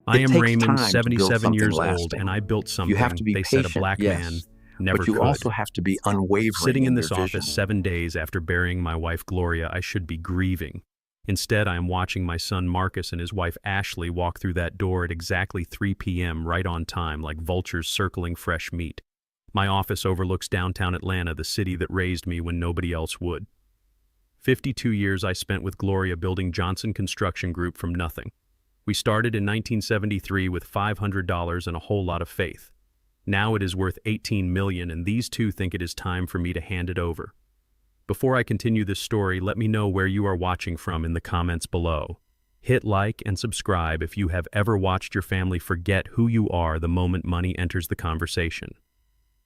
I It am takes Raymond, time to build 77 something years old, lasting. and I built You have something to be they said a patient, black man yes, never but you could. also have to be unwavering Sitting in in this your vision. office 7 days after burying my wife Gloria, I should be grieving. Instead, I am watching my son Marcus and his wife Ashley walk through that door at exactly 3 p.m. right on time, like vultures circling fresh meat. My office overlooks downtown Atlanta, the city that raised me when nobody else would. 52 years I spent with Gloria building Johnson Construction Group from nothing. We started in 1973 with $500 and a whole lot of faith. Now it is worth $18 million, and these two think it is time for me to hand it over. Before I continue this story, let me know where you are watching from in the comments below. Hit like and subscribe if you have ever watched your family forget who you are the moment money enters the conversation.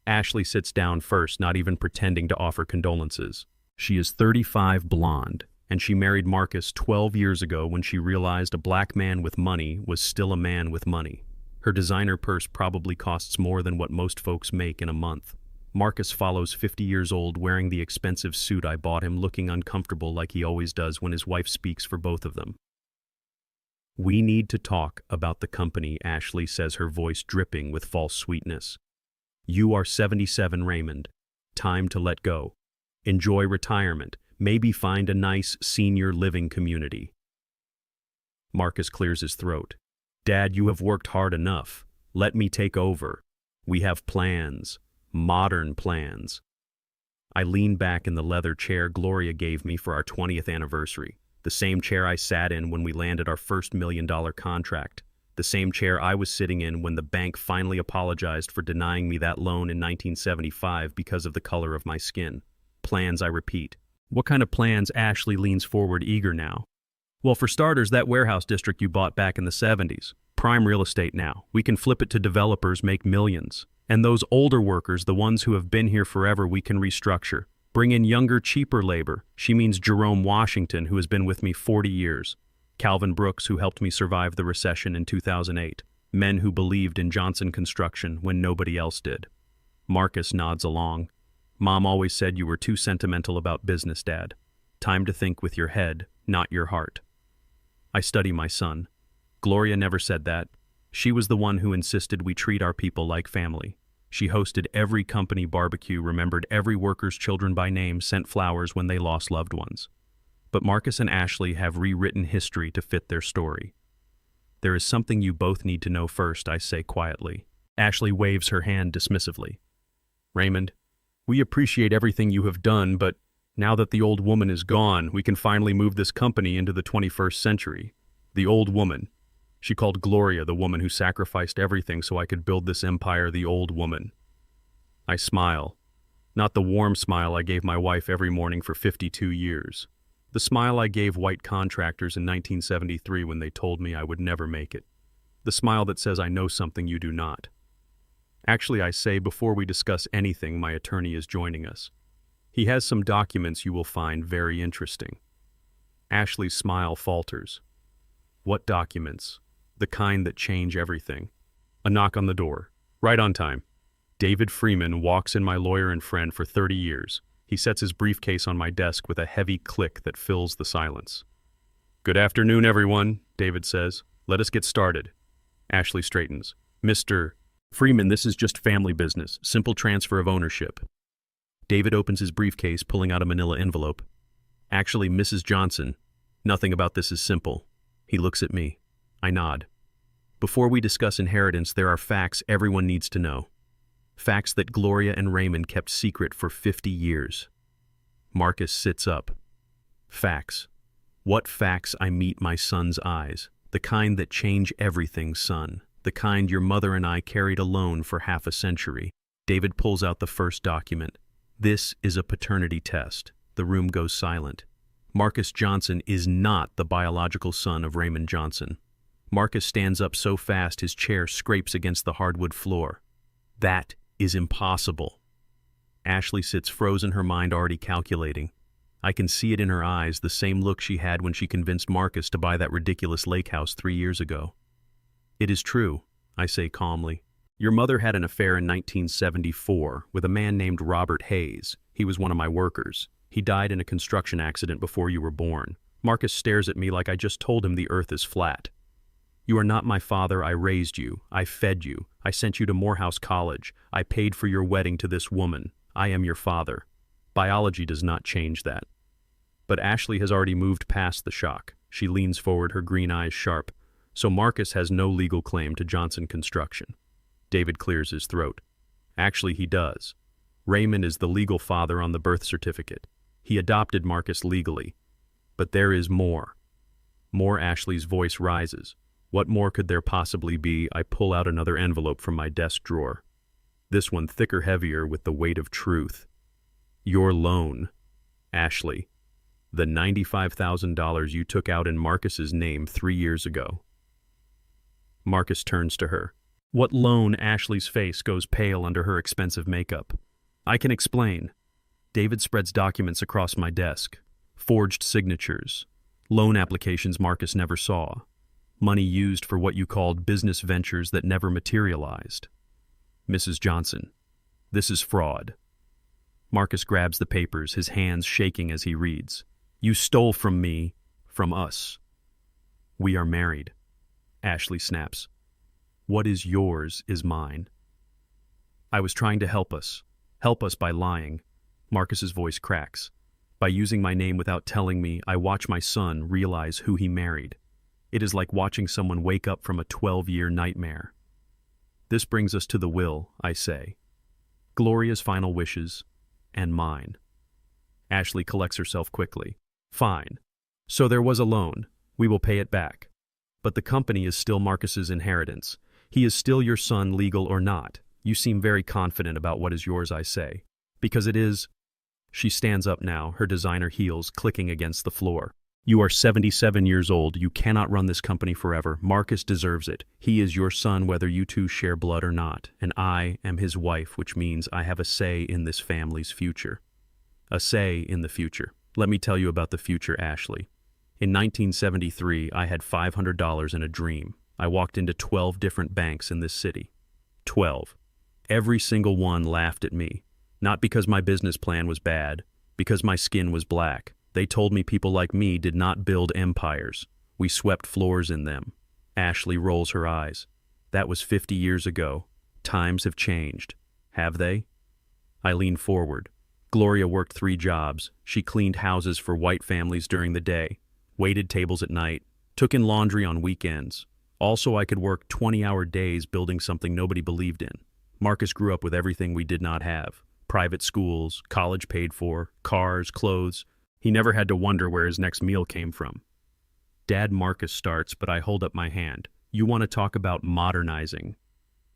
Ashley sits down first, not even pretending to offer condolences. She is 35, blonde, and she married Marcus 12 years ago when she realized a black man with money was still a man with money. Her designer purse probably costs more than what most folks make in a month. Marcus follows 50 years old wearing the expensive suit I bought him, looking uncomfortable like he always does when his wife speaks for both of them. "We need to talk about the company," Ashley says, her voice dripping with false sweetness. "You are 77, Raymond. Time to let go. Enjoy retirement. Maybe find a nice senior living community." Marcus clears his throat. "Dad, you have worked hard enough. Let me take over. We have plans. Modern plans." I lean back in the leather chair Gloria gave me for our 20th anniversary, the same chair I sat in when we landed our first $1 million contract, the same chair I was sitting in when the bank finally apologized for denying me that loan in 1975 because of the color of my skin. Plans, I repeat. "What kind of plans?" Ashley leans forward, eager now. "Well, for starters, that warehouse district you bought back in the 70s. Prime real estate now. We can flip it to developers, make millions. And those older workers, the ones who have been here forever, we can restructure. Bring in younger, cheaper labor." She means Jerome Washington, who has been with me 40 years. Calvin Brooks, who helped me survive the recession in 2008. Men who believed in Johnson Construction when nobody else did. Marcus nods along. "Mom always said you were too sentimental about business, Dad. Time to think with your head, not your heart." I study my son. Gloria never said that. She was the one who insisted we treat our people like family. She hosted every company barbecue, remembered every worker's children by name, sent flowers when they lost loved ones. But Marcus and Ashley have rewritten history to fit their story. "There is something you both need to know first," I say quietly. Ashley waves her hand dismissively. "Raymond, we appreciate everything you have done, but now that the old woman is gone, we can finally move this company into the 21st century. The old woman." She called Gloria the woman who sacrificed everything so I could build this empire, the old woman. I smile. Not the warm smile I gave my wife every morning for 52 years. The smile I gave white contractors in 1973 when they told me I would never make it. The smile that says I know something you do not. "Actually," I say, "before we discuss anything, my attorney is joining us. He has some documents you will find very interesting." Ashley's smile falters. "What documents?" "The kind that change everything." A knock on the door. Right on time. David Freeman walks in, my lawyer and friend for 30 years. He sets his briefcase on my desk with a heavy click that fills the silence. "Good afternoon, everyone," David says. "Let us get started." Ashley straightens. "Mr. Freeman, this is just family business. Simple transfer of ownership." David opens his briefcase, pulling out a manila envelope. "Actually, Mrs. Johnson, nothing about this is simple." He looks at me. I nod. "Before we discuss inheritance, there are facts everyone needs to know. Facts that Gloria and Raymond kept secret for 50 years. Marcus sits up. "Facts. What facts?" I meet my son's eyes. "The kind that change everything, son. The kind your mother and I carried alone for half a century." David pulls out the first document. "This is a paternity test." The room goes silent. Marcus Johnson is not the biological son of Raymond Johnson. Marcus stands up so fast his chair scrapes against the hardwood floor. "That is impossible." Ashley sits frozen, her mind already calculating. I can see it in her eyes, the same look she had when she convinced Marcus to buy that ridiculous lake house 3 years ago. "It is true," I say calmly. "Your mother had an affair in 1974 with a man named Robert Hayes. He was one of my workers. He died in a construction accident before you were born." Marcus stares at me like I just told him the earth is flat. You are not my father. I raised you. I fed you. I sent you to Morehouse College. I paid for your wedding to this woman. I am your father. Biology does not change that. But Ashley has already moved past the shock. She leans forward, her green eyes sharp. So Marcus has no legal claim to Johnson Construction. David clears his throat. Actually, he does. Raymond is the legal father on the birth certificate. He adopted Marcus legally. But there is more. More. Ashley's voice rises. What more could there possibly be? I pull out another envelope from my desk drawer. This one thicker, heavier, with the weight of truth. Your loan, Ashley. The $95,000 you took out in Marcus's name 3 years ago. Marcus turns to her. What loan? Ashley's face goes pale under her expensive makeup. I can explain. David spreads documents across my desk. Forged signatures. Loan applications Marcus never saw. Money used for what you called business ventures that never materialized. Mrs. Johnson, this is fraud. Marcus grabs the papers, his hands shaking as he reads. You stole from me, from us. We are married. Ashley snaps. What is yours is mine. I was trying to help us by lying. Marcus's voice cracks. By using my name without telling me, I watch my son realize who he married. It is like watching someone wake up from a 12-year nightmare. This brings us to the will, I say. Gloria's final wishes, and mine. Ashley collects herself quickly. Fine. So there was a loan. We will pay it back. But the company is still Marcus's inheritance. He is still your son, legal or not. You seem very confident about what is yours, I say. Because it is. She stands up now, her designer heels clicking against the floor. You are 77 years old. You cannot run this company forever. Marcus deserves it. He is your son whether you two share blood or not. And I am his wife, which means I have a say in this family's future. A say in the future. Let me tell you about the future, Ashley. In 1973, I had $500 in a dream. I walked into 12 different banks in this city. 12. Every single one laughed at me. Not because my business plan was bad, because my skin was black. They told me people like me did not build empires. We swept floors in them. Ashley rolls her eyes. That was 50 years ago. Times have changed. Have they? I lean forward. Gloria worked 3 jobs. She cleaned houses for white families during the day, waited tables at night, took in laundry on weekends. Also, I could work 20-hour days building something nobody believed in. Marcus grew up with everything we did not have. Private schools, college paid for, cars, clothes. He never had to wonder where his next meal came from. Dad, Marcus starts, but I hold up my hand. You want to talk about modernizing?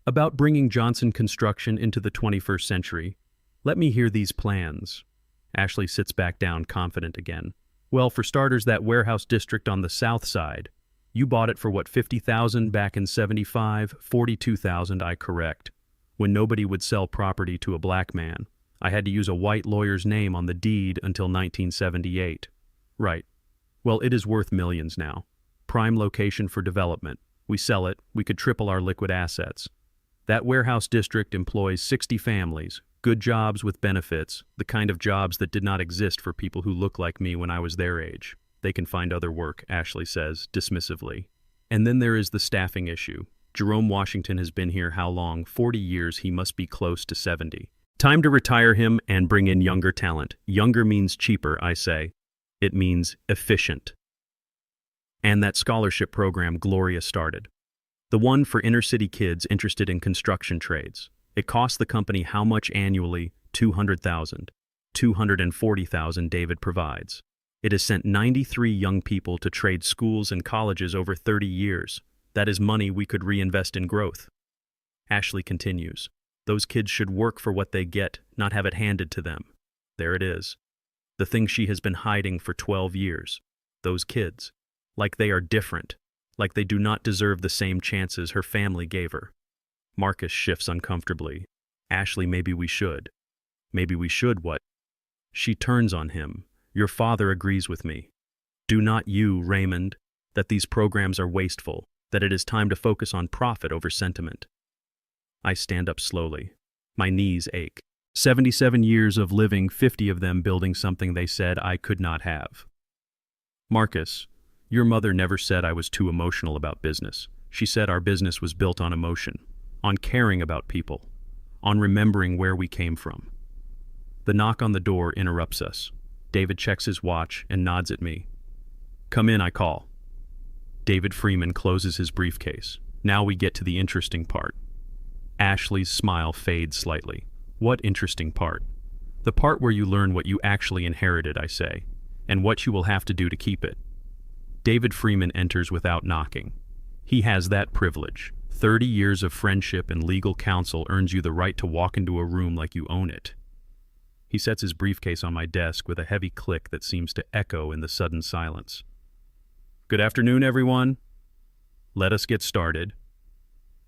About bringing Johnson Construction into the 21st century? Let me hear these plans. Ashley sits back down, confident again. Well, for starters, that warehouse district on the south side. You bought it for what, $50,000 back in 75? $42,000, I correct. When nobody would sell property to a black man. I had to use a white lawyer's name on the deed until 1978. Right. Well, it is worth millions now. Prime location for development. We sell it, we could triple our liquid assets. That warehouse district employs 60 families, good jobs with benefits, the kind of jobs that did not exist for people who look like me when I was their age. They can find other work, Ashley says, dismissively. And then there is the staffing issue. Jerome Washington has been here how long? 40 years. He must be close to 70. Time to retire him and bring in younger talent. Younger means cheaper, I say. It means efficient. And that scholarship program Gloria started. The one for inner-city kids interested in construction trades. It costs the company how much annually? $200,000. $240,000 David provides. It has sent 93 young people to trade schools and colleges over 30 years. That is money we could reinvest in growth. Ashley continues. Those kids should work for what they get, not have it handed to them. There it is. The thing she has been hiding for 12 years. Those kids. Like they are different. Like they do not deserve the same chances her family gave her. Marcus shifts uncomfortably. Ashley, maybe we should. Maybe we should what? She turns on him. Your father agrees with me. Do not you, Raymond, that these programs are wasteful, that it is time to focus on profit over sentiment. I stand up slowly. My knees ache. 77 years of living, 50 of them building something they said I could not have. Marcus, your mother never said I was too emotional about business. She said our business was built on emotion, on caring about people, on remembering where we came from. The knock on the door interrupts us. David checks his watch and nods at me. "Come in," I call. David Freeman closes his briefcase. Now we get to the interesting part. Ashley's smile fades slightly. What interesting part? The part where you learn what you actually inherited, I say, and what you will have to do to keep it. David Freeman enters without knocking. He has that privilege. 30 years of friendship and legal counsel earns you the right to walk into a room like you own it. He sets his briefcase on my desk with a heavy click that seems to echo in the sudden silence. "Good afternoon, everyone. Let us get started."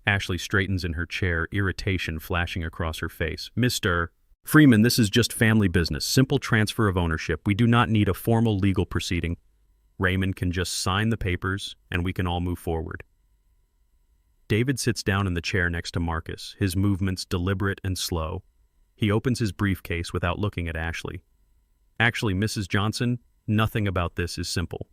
Ashley straightens in her chair, irritation flashing across her face. "Mr. Freeman, this is just family business, simple transfer of ownership. We do not need a formal legal proceeding. Raymond can just sign the papers, and we can all move forward." David sits down in the chair next to Marcus, his movements deliberate and slow. He opens his briefcase without looking at Ashley. "Actually, Mrs. Johnson, nothing about this is simple."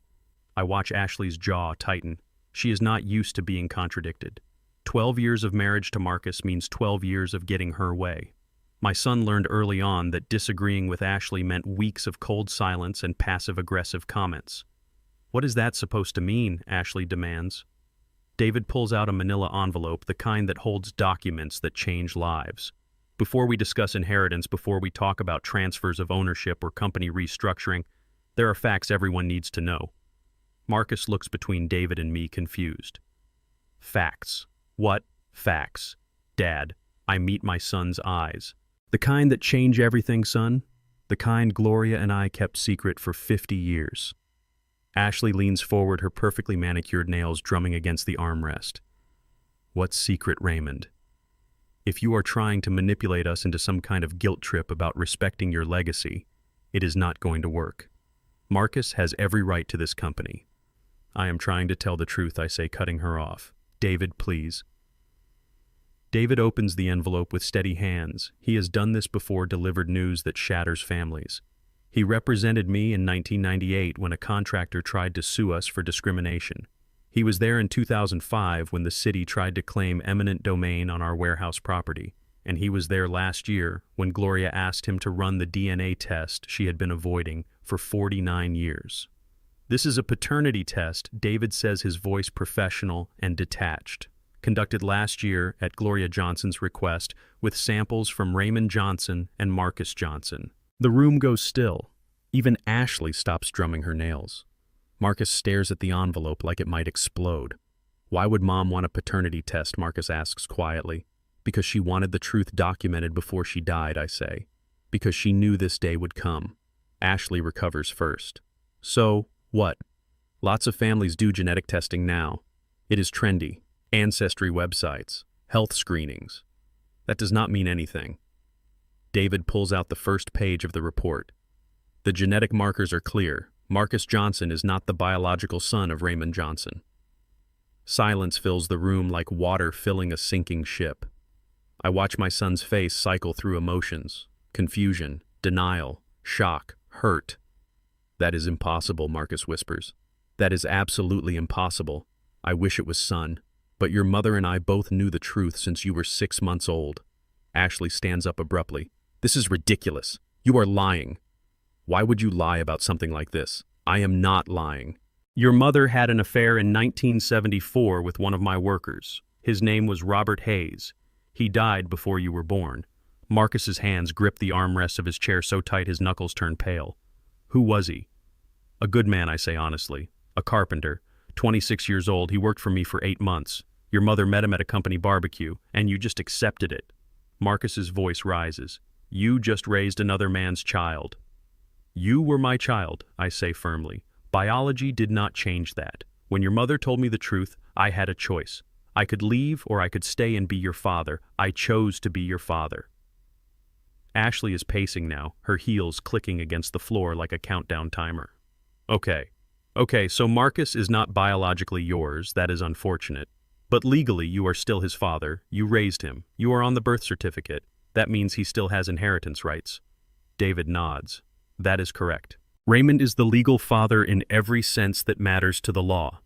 I watch Ashley's jaw tighten. She is not used to being contradicted. 12 years of marriage to Marcus means 12 years of getting her way. My son learned early on that disagreeing with Ashley meant weeks of cold silence and passive-aggressive comments. "What is that supposed to mean?" Ashley demands. David pulls out a manila envelope, the kind that holds documents that change lives. "Before we discuss inheritance, before we talk about transfers of ownership or company restructuring, there are facts everyone needs to know." Marcus looks between David and me, confused. "Facts? What facts?" "Dad," I meet my son's eyes. "The kind that change everything, son? The kind Gloria and I kept secret for 50 years. Ashley leans forward, her perfectly manicured nails drumming against the armrest. "What secret, Raymond? If you are trying to manipulate us into some kind of guilt trip about respecting your legacy, it is not going to work. Marcus has every right to this company." "I am trying to tell the truth," I say, cutting her off. "David, please." David opens the envelope with steady hands. He has done this before, delivered news that shatters families. He represented me in 1998 when a contractor tried to sue us for discrimination. He was there in 2005 when the city tried to claim eminent domain on our warehouse property. And he was there last year when Gloria asked him to run the DNA test she had been avoiding for 49 years. "This is a paternity test," David says, his voice professional and detached. "Conducted last year at Gloria Johnson's request with samples from Raymond Johnson and Marcus Johnson." The room goes still. Even Ashley stops drumming her nails. Marcus stares at the envelope like it might explode. "Why would Mom want a paternity test?" Marcus asks quietly. "Because she wanted the truth documented before she died," I say. "Because she knew this day would come." Ashley recovers first. "So, what? Lots of families do genetic testing now. It is trendy. Ancestry websites, health screenings. That does not mean anything." David pulls out the first page of the report. "The genetic markers are clear. Marcus Johnson is not the biological son of Raymond Johnson." Silence fills the room like water filling a sinking ship. I watch my son's face cycle through emotions: confusion, denial, shock, hurt. "That is impossible," Marcus whispers. "That is absolutely impossible. I wish it was son. But your mother and I both knew the truth since you were 6 months old." Ashley stands up abruptly. "This is ridiculous. You are lying." "Why would you lie about something like this?" "I am not lying. Your mother had an affair in 1974 with one of my workers. His name was Robert Hayes. He died before you were born." Marcus's hands grip the armrests of his chair so tight his knuckles turn pale. "Who was he?" "A good man," I say honestly. "A carpenter. 26 years old. He worked for me for 8 months. Your mother met him at a company barbecue, and you just accepted it." Marcus's voice rises. "You just raised another man's child." "You were my child," I say firmly. "Biology did not change that. When your mother told me the truth, I had a choice. I could leave or I could stay and be your father. I chose to be your father." Ashley is pacing now, her heels clicking against the floor like a countdown timer. Okay, so Marcus is not biologically yours. That is unfortunate. But legally, you are still his father. You raised him. You are on the birth certificate. That means he still has inheritance rights." David nods. "That is correct. Raymond is the legal father in every sense that matters to the law.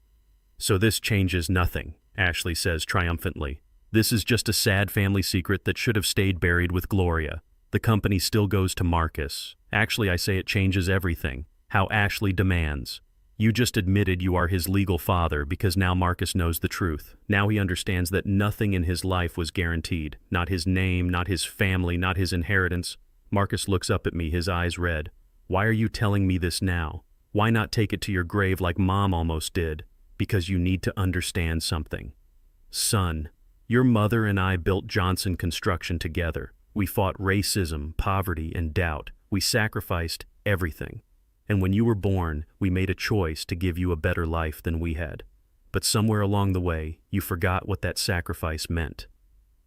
So this changes nothing." Ashley says triumphantly. This is just a sad family secret that should have stayed buried with Gloria. The company still goes to Marcus. Actually, I say it changes everything. How Ashley demands. You just admitted you are his legal father because now Marcus knows the truth. Now he understands that nothing in his life was guaranteed. Not his name, not his family, not his inheritance. Marcus looks up at me, his eyes red. Why are you telling me this now? Why not take it to your grave like Mom almost did? Because you need to understand something. Son, your mother and I built Johnson Construction together. We fought racism, poverty, and doubt. We sacrificed everything. And when you were born, we made a choice to give you a better life than we had. But somewhere along the way, you forgot what that sacrifice meant.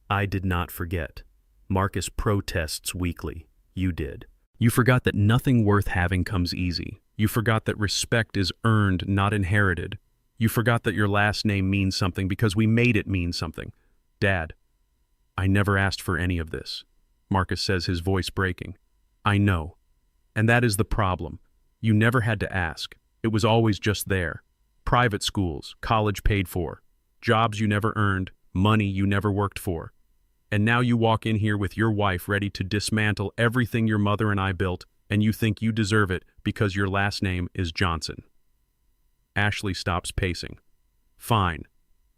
I did not forget. Marcus protests weekly. You did. You forgot that nothing worth having comes easy. You forgot that respect is earned, not inherited. You forgot that your last name means something because we made it mean something. Dad, I never asked for any of this. Marcus says, his voice breaking. I know. And that is the problem. You never had to ask. It was always just there. Private schools, college paid for, jobs you never earned, money you never worked for. And now you walk in here with your wife ready to dismantle everything your mother and I built, and you think you deserve it because your last name is Johnson. Ashley stops pacing. Fine.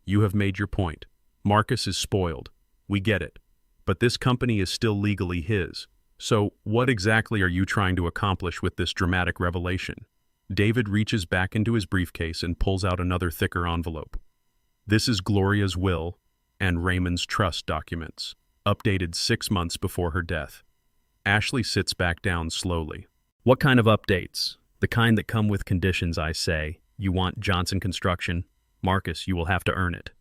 You have made your point. Marcus is spoiled. We get it. But this company is still legally his. So what exactly are you trying to accomplish with this dramatic revelation? David reaches back into his briefcase and pulls out another thicker envelope. This is Gloria's will and Raymond's trust documents, updated 6 months before her death. Ashley sits back down slowly. What kind of updates? The kind that come with conditions, I say. You want Johnson Construction? Marcus, you will have to earn it.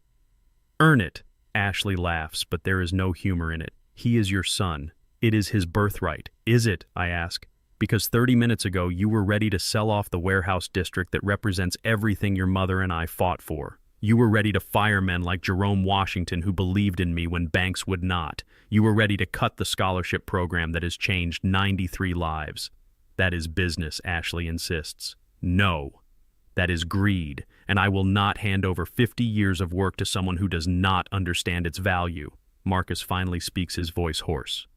Earn it, Ashley laughs, but there is no humor in it. He is your son. It is his birthright. Is it, I ask? Because 30 minutes ago you were ready to sell off the warehouse district that represents everything your mother and I fought for. You were ready to fire men like Jerome Washington who believed in me when banks would not. You were ready to cut the scholarship program that has changed 93 lives. That is business, Ashley insists. No. That is greed, and I will not hand over 50 years of work to someone who does not understand its value. Marcus finally speaks, his voice hoarse.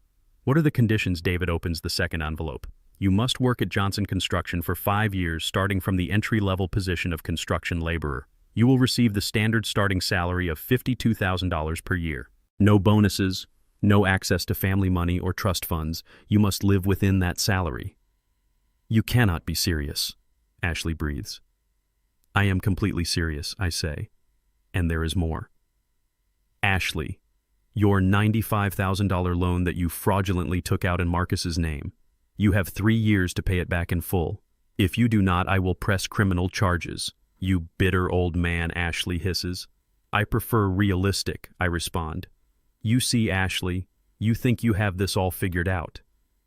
What are the conditions? David opens the second envelope. You must work at Johnson Construction for 5 years, starting from the entry-level position of construction laborer. You will receive the standard starting salary of $52,000 per year. No bonuses, no access to family money or trust funds. You must live within that salary. You cannot be serious, Ashley breathes. I am completely serious, I say. And there is more. Ashley, your $95,000 loan that you fraudulently took out in Marcus's name. You have 3 years to pay it back in full. If you do not, I will press criminal charges. You bitter old man, Ashley hisses. I prefer realistic, I respond. You see, Ashley, you think you have this all figured out.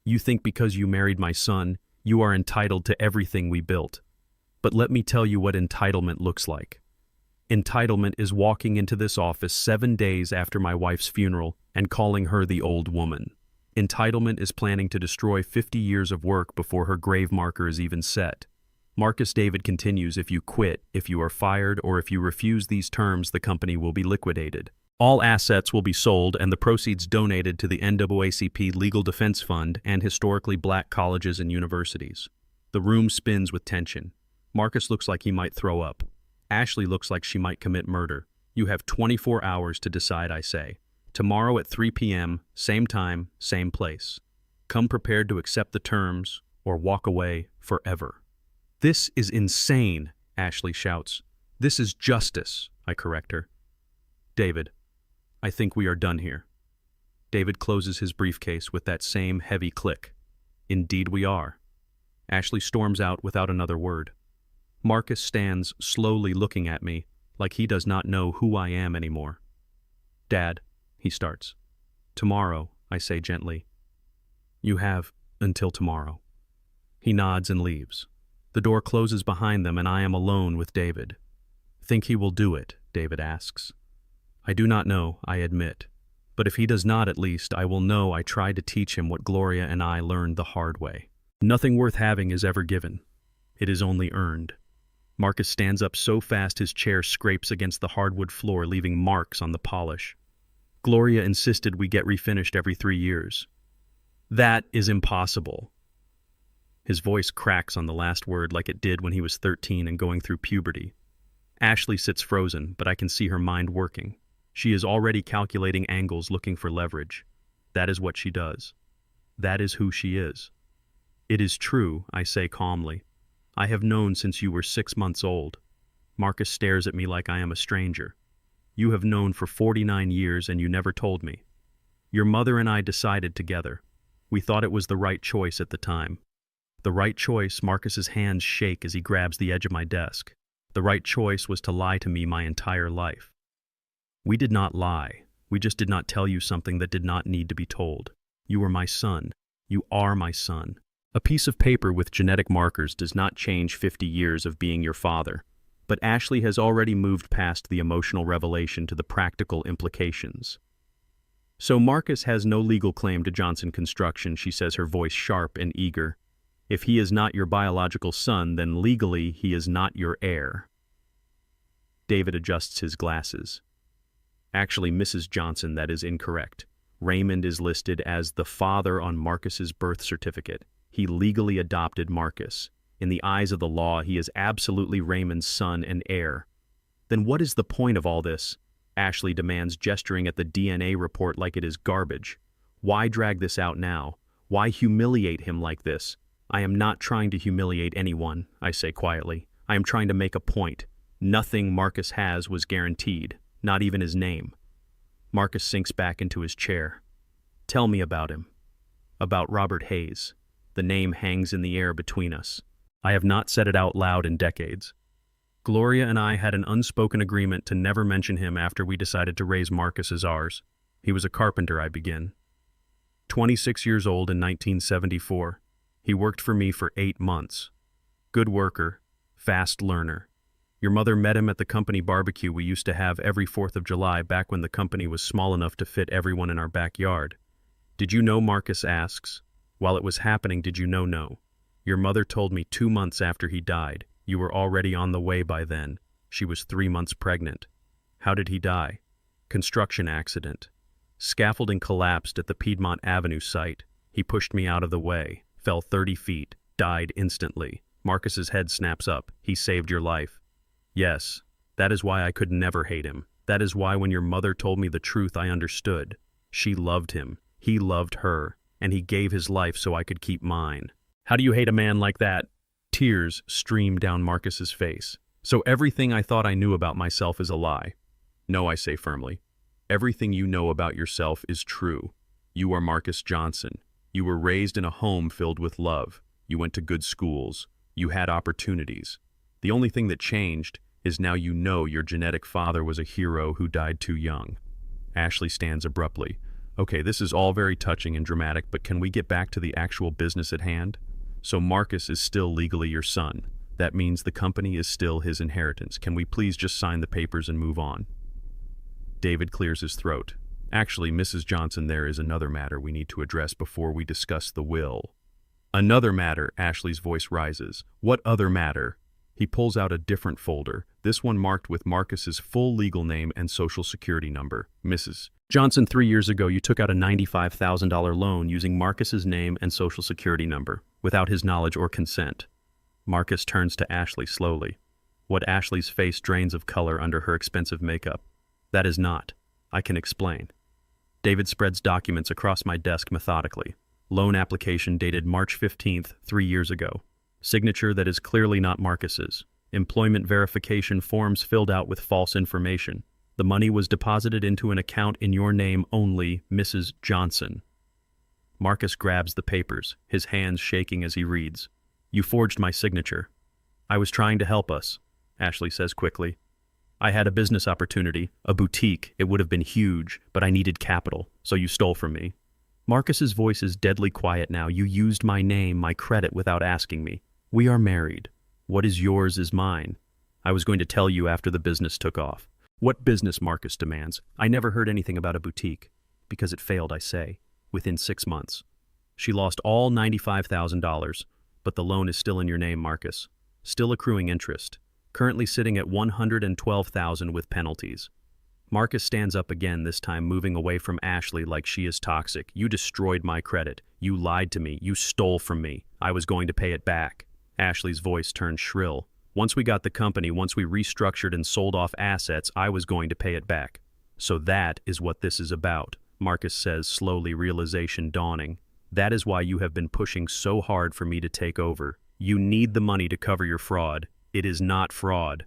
You think because you married my son, you are entitled to everything we built. But let me tell you what entitlement looks like. Entitlement is walking into this office 7 days after my wife's funeral and calling her the old woman. Entitlement is planning to destroy 50 years of work before her grave marker is even set. Marcus David continues, if you quit, if you are fired, or if you refuse these terms, the company will be liquidated. All assets will be sold and the proceeds donated to the NAACP Legal Defense Fund and historically black colleges and universities. The room spins with tension. Marcus looks like he might throw up. Ashley looks like she might commit murder. You have 24 hours to decide, I say. Tomorrow at 3 p.m., same time, same place. Come prepared to accept the terms or walk away forever. This is insane, Ashley shouts. This is justice, I correct her. David, I think we are done here. David closes his briefcase with that same heavy click. Indeed we are. Ashley storms out without another word. Marcus stands slowly looking at me like he does not know who I am anymore. Dad, he starts. Tomorrow, I say gently. You have until tomorrow. He nods and leaves. The door closes behind them and I am alone with David. Think he will do it? David asks. I do not know, I admit. But if he does not, at least, I will know I tried to teach him what Gloria and I learned the hard way. Nothing worth having is ever given. It is only earned. Marcus stands up so fast his chair scrapes against the hardwood floor, leaving marks on the polish. Gloria insisted we get refinished every 3 years. That is impossible. His voice cracks on the last word like it did when he was 13 and going through puberty. Ashley sits frozen, but I can see her mind working. She is already calculating angles, looking for leverage. That is what she does. That is who she is. It is true, I say calmly. I have known since you were 6 months old. Marcus stares at me like I am a stranger. You have known for 49 years and you never told me. Your mother and I decided together. We thought it was the right choice at the time. The right choice, Marcus's hands shake as he grabs the edge of my desk. The right choice was to lie to me my entire life. We did not lie. We just did not tell you something that did not need to be told. You were my son. You are my son. A piece of paper with genetic markers does not change 50 years of being your father. But Ashley has already moved past the emotional revelation to the practical implications. So Marcus has no legal claim to Johnson Construction, she says, her voice sharp and eager. If he is not your biological son, then legally he is not your heir. David adjusts his glasses. Actually, Mrs. Johnson, that is incorrect. Raymond is listed as the father on Marcus's birth certificate. He legally adopted Marcus. In the eyes of the law, he is absolutely Raymond's son and heir. Then what is the point of all this? Ashley demands, gesturing at the DNA report like it is garbage. Why drag this out now? Why humiliate him like this? I am not trying to humiliate anyone, I say quietly. I am trying to make a point. Nothing Marcus has was guaranteed, not even his name. Marcus sinks back into his chair. Tell me about him. About Robert Hayes. The name hangs in the air between us. I have not said it out loud in decades. Gloria and I had an unspoken agreement to never mention him after we decided to raise Marcus as ours. He was a carpenter, I begin. 26 years old in 1974. He worked for me for 8 months. Good worker, fast learner. Your mother met him at the company barbecue we used to have every 4th of July back when the company was small enough to fit everyone in our backyard. Did you know, Marcus asks? While it was happening, did you know? No. Your mother told me 2 months after he died. You were already on the way by then. She was 3 months pregnant. How did he die? Construction accident. Scaffolding collapsed at the Piedmont Avenue site. He pushed me out of the way, fell 30 feet, died instantly. Marcus's head snaps up. He saved your life. Yes, that is why I could never hate him. That is why when your mother told me the truth, I understood. She loved him. He loved her. And he gave his life so I could keep mine. How do you hate a man like that? Tears stream down Marcus's face. So everything I thought I knew about myself is a lie. No, I say firmly. Everything you know about yourself is true. You are Marcus Johnson. You were raised in a home filled with love. You went to good schools. You had opportunities. The only thing that changed is now you know your genetic father was a hero who died too young. Ashley stands abruptly. Okay, this is all very touching and dramatic, but can we get back to the actual business at hand? So Marcus is still legally your son. That means the company is still his inheritance. Can we please just sign the papers and move on? David clears his throat. Actually, Mrs. Johnson, there is another matter we need to address before we discuss the will. Another matter, Ashley's voice rises. What other matter? He pulls out a different folder, this one marked with Marcus's full legal name and social security number. Mrs. Johnson, 3 years ago, you took out a $95,000 loan using Marcus's name and social security number, without his knowledge or consent. Marcus turns to Ashley slowly. What Ashley's face drains of color under her expensive makeup. That is not. I can explain. David spreads documents across my desk methodically. Loan application dated March 15th, 3 years ago. Signature that is clearly not Marcus's. Employment verification forms filled out with false information. The money was deposited into an account in your name only, Mrs. Johnson. Marcus grabs the papers, his hands shaking as he reads. You forged my signature. I was trying to help us, Ashley says quickly. I had a business opportunity, a boutique. It would have been huge, but I needed capital, so you stole from me. Marcus's voice is deadly quiet now. You used my name, my credit, without asking me. We are married. What is yours is mine. I was going to tell you after the business took off. What business, Marcus demands. I never heard anything about a boutique. Because it failed, I say, within 6 months. She lost all $95,000, but the loan is still in your name, Marcus. Still accruing interest. currently sitting at 112,000 with penalties. Marcus stands up again, this time moving away from Ashley like she is toxic. You destroyed my credit. You lied to me. You stole from me. I was going to pay it back. Ashley's voice turned shrill. Once we got the company, once we restructured and sold off assets, I was going to pay it back. So that is what this is about, Marcus says, slowly, realization dawning. That is why you have been pushing so hard for me to take over. You need the money to cover your fraud. It is not fraud.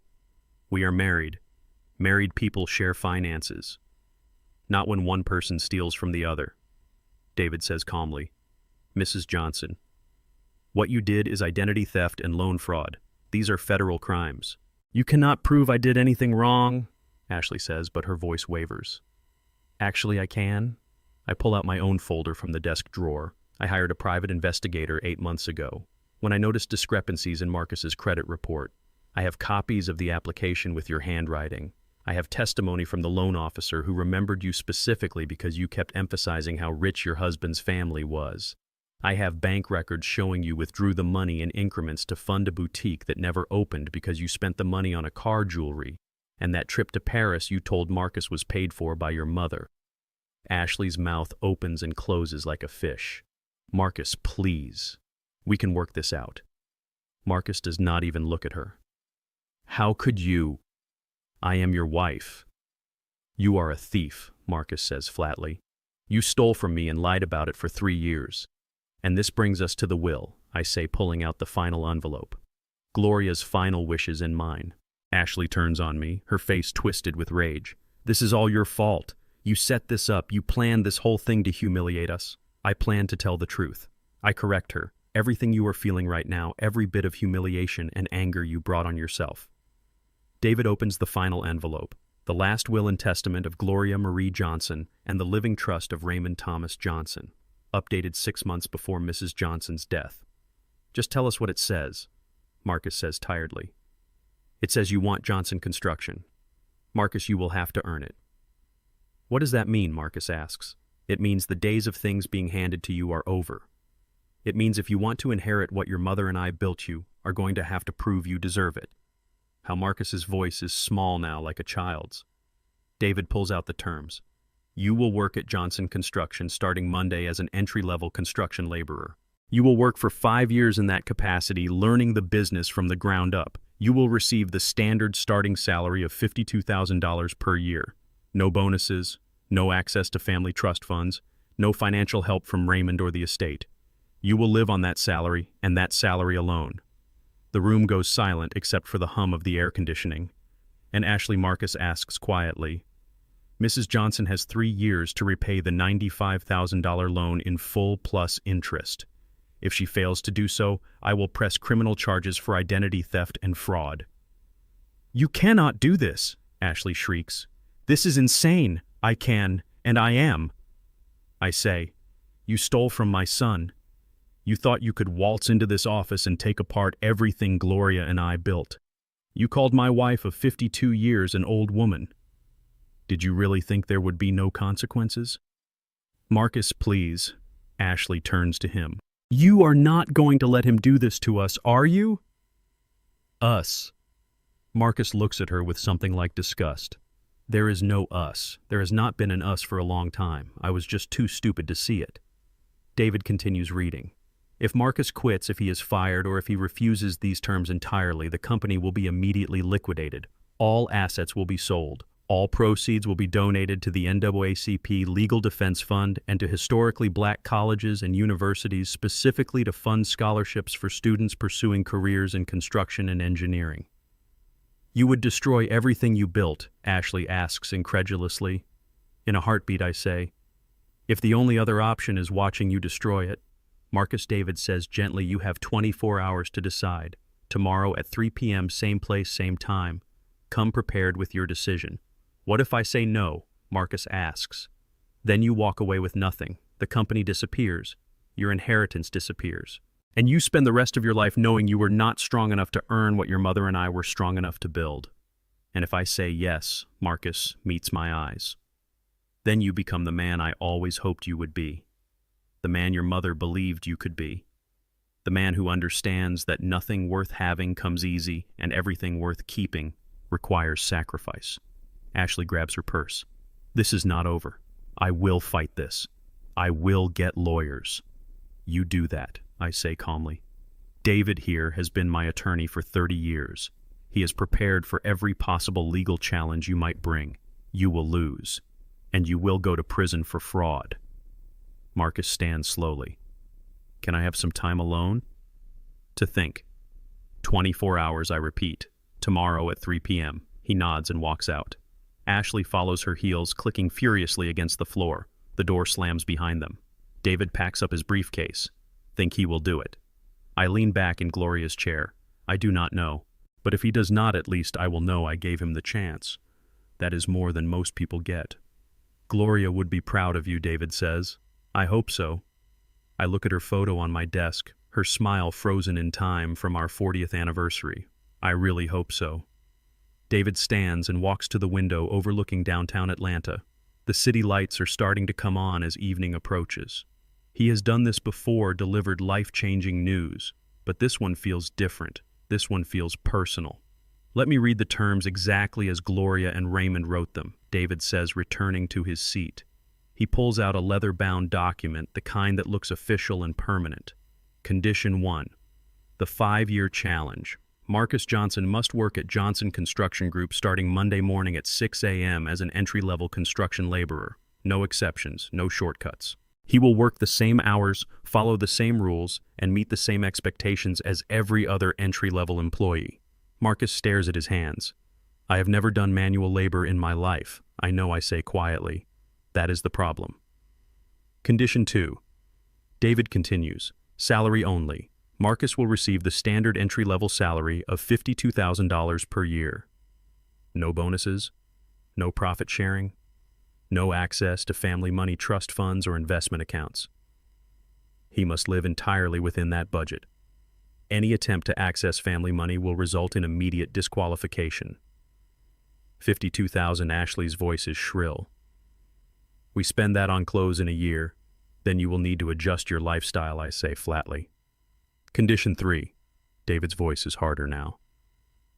We are married. Married people share finances. Not when one person steals from the other. David says calmly. Mrs. Johnson, what you did is identity theft and loan fraud. These are federal crimes. You cannot prove I did anything wrong, Ashley says, but her voice wavers. Actually, I can. I pull out my own folder from the desk drawer. I hired a private investigator 8 months ago. When I noticed discrepancies in Marcus's credit report, I have copies of the application with your handwriting. I have testimony from the loan officer who remembered you specifically because you kept emphasizing how rich your husband's family was. I have bank records showing you withdrew the money in increments to fund a boutique that never opened because you spent the money on a car jewelry, and that trip to Paris you told Marcus was paid for by your mother. Ashley's mouth opens and closes like a fish. Marcus, please. We can work this out. Marcus does not even look at her. How could you? I am your wife. You are a thief, Marcus says flatly. You stole from me and lied about it for 3 years. And this brings us to the will, I say, pulling out the final envelope. Gloria's final wishes in mine. Ashley turns on me, her face twisted with rage. This is all your fault. You set this up. You planned this whole thing to humiliate us. I planned to tell the truth. I correct her. Everything you are feeling right now, every bit of humiliation and anger you brought on yourself. David opens the final envelope, the last will and testament of Gloria Marie Johnson and the living trust of Raymond Thomas Johnson, updated 6 months before Mrs. Johnson's death. Just tell us what it says, Marcus says tiredly. It says you want Johnson Construction. Marcus, you will have to earn it. What does that mean, Marcus asks. It means the days of things being handed to you are over. It means if you want to inherit what your mother and I built, you are going to have to prove you deserve it. How Marcus's voice is small now, like a child's. David pulls out the terms. You will work at Johnson Construction starting Monday as an entry-level construction laborer. You will work for 5 years in that capacity, learning the business from the ground up. You will receive the standard starting salary of $52,000 per year. No bonuses, no access to family trust funds, no financial help from Raymond or the estate. You will live on that salary and that salary alone. The room goes silent except for the hum of the air conditioning, and Ashley Marcus asks quietly, Mrs. Johnson has 3 years to repay the $95,000 loan in full plus interest. If she fails to do so, I will press criminal charges for identity theft and fraud. You cannot do this, Ashley shrieks. This is insane. I can, and I am. I say, you stole from my son. You thought you could waltz into this office and take apart everything Gloria and I built. You called my wife of 52 years an old woman. Did you really think there would be no consequences? Marcus, please. Ashley turns to him. You are not going to let him do this to us, are you? Us. Marcus looks at her with something like disgust. There is no us. There has not been an us for a long time. I was just too stupid to see it. David continues reading. If Marcus quits, if he is fired, or if he refuses these terms entirely, the company will be immediately liquidated. All assets will be sold. All proceeds will be donated to the NAACP Legal Defense Fund and to historically black colleges and universities, specifically to fund scholarships for students pursuing careers in construction and engineering. You would destroy everything you built, Ashley asks incredulously. In a heartbeat, I say, if the only other option is watching you destroy it. Marcus David says gently, you have 24 hours to decide. Tomorrow at 3 p.m., same place, same time. Come prepared with your decision. What if I say no? Marcus asks. Then you walk away with nothing. The company disappears. Your inheritance disappears. And you spend the rest of your life knowing you were not strong enough to earn what your mother and I were strong enough to build. And if I say yes, Marcus meets my eyes. Then you become the man I always hoped you would be. The man your mother believed you could be. The man who understands that nothing worth having comes easy and everything worth keeping requires sacrifice. Ashley grabs her purse. This is not over. I will fight this. I will get lawyers. You do that, I say calmly. David here has been my attorney for 30 years. He is prepared for every possible legal challenge you might bring. You will lose, and you will go to prison for fraud. Marcus stands slowly. Can I have some time alone? To think. 24 hours, I repeat. Tomorrow at 3 p.m. He nods and walks out. Ashley follows her heels, clicking furiously against the floor. The door slams behind them. David packs up his briefcase. Think he will do it. I lean back in Gloria's chair. I do not know. But if he does not, at least I will know I gave him the chance. That is more than most people get. Gloria would be proud of you, David says. I hope so. I look at her photo on my desk, her smile frozen in time from our 40th anniversary. I really hope so. David stands and walks to the window overlooking downtown Atlanta. The city lights are starting to come on as evening approaches. He has done this before, delivered life-changing news, but this one feels different. This one feels personal. Let me read the terms exactly as Gloria and Raymond wrote them, David says, returning to his seat. He pulls out a leather-bound document, the kind that looks official and permanent. Condition 1. The 5-year challenge. Marcus Johnson must work at Johnson Construction Group starting Monday morning at 6 a.m. as an entry-level construction laborer. No exceptions, no shortcuts. He will work the same hours, follow the same rules, and meet the same expectations as every other entry-level employee. Marcus stares at his hands. I have never done manual labor in my life. I know, I say quietly. That is the problem. Condition 2. David continues. Salary only. Marcus will receive the standard entry-level salary of $52,000 per year. No bonuses, no profit sharing, no access to family money trust funds or investment accounts. He must live entirely within that budget. Any attempt to access family money will result in immediate disqualification. 52,000. Ashley's voice is shrill. We spend that on clothes in a year, then you will need to adjust your lifestyle, I say flatly. Condition 3. David's voice is harder now.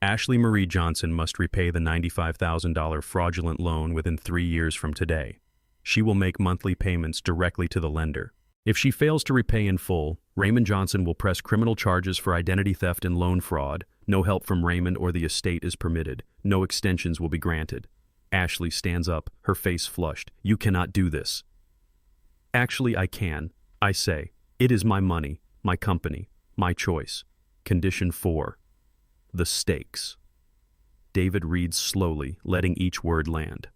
Ashley Marie Johnson must repay the $95,000 fraudulent loan within 3 years from today. She will make monthly payments directly to the lender. If she fails to repay in full, Raymond Johnson will press criminal charges for identity theft and loan fraud. No help from Raymond or the estate is permitted. No extensions will be granted. Ashley stands up, her face flushed. You cannot do this. Actually, I can. I say, it is my money, my company, my choice. Condition 4. The stakes. David reads slowly, letting each word land.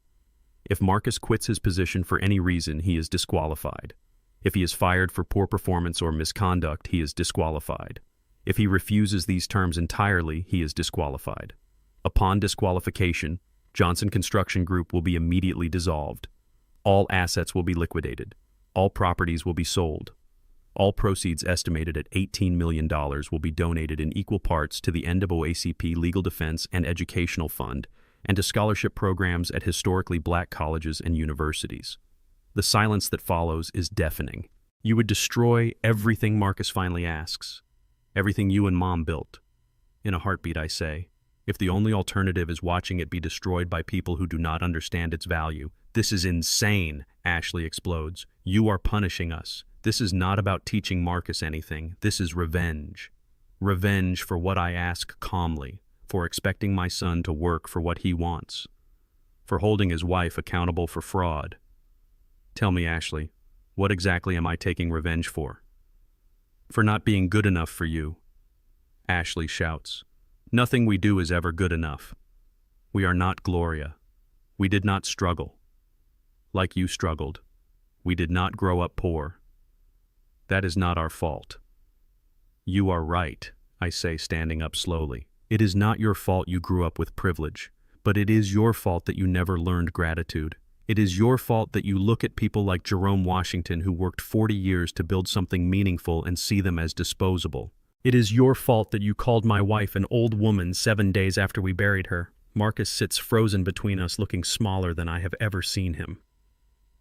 If Marcus quits his position for any reason, he is disqualified. If he is fired for poor performance or misconduct, he is disqualified. If he refuses these terms entirely, he is disqualified. Upon disqualification, Johnson Construction Group will be immediately dissolved. All assets will be liquidated. All properties will be sold. All proceeds estimated at $18 million will be donated in equal parts to the NAACP Legal Defense and Educational Fund and to scholarship programs at historically black colleges and universities. The silence that follows is deafening. You would destroy everything, Marcus finally asks. Everything you and Mom built. In a heartbeat, I say, if the only alternative is watching it be destroyed by people who do not understand its value. This is insane, Ashley explodes. You are punishing us. This is not about teaching Marcus anything. This is revenge. Revenge for what I ask calmly, for expecting my son to work for what he wants, for holding his wife accountable for fraud. Tell me, Ashley, what exactly am I taking revenge for? For not being good enough for you. Ashley shouts. Nothing we do is ever good enough. We are not Gloria. We did not struggle. Like you struggled. We did not grow up poor. That is not our fault. You are right, I say, standing up slowly. It is not your fault you grew up with privilege, but it is your fault that you never learned gratitude. It is your fault that you look at people like Jerome Washington who worked 40 years to build something meaningful and see them as disposable. It is your fault that you called my wife an old woman 7 days after we buried her. Marcus sits frozen between us, looking smaller than I have ever seen him.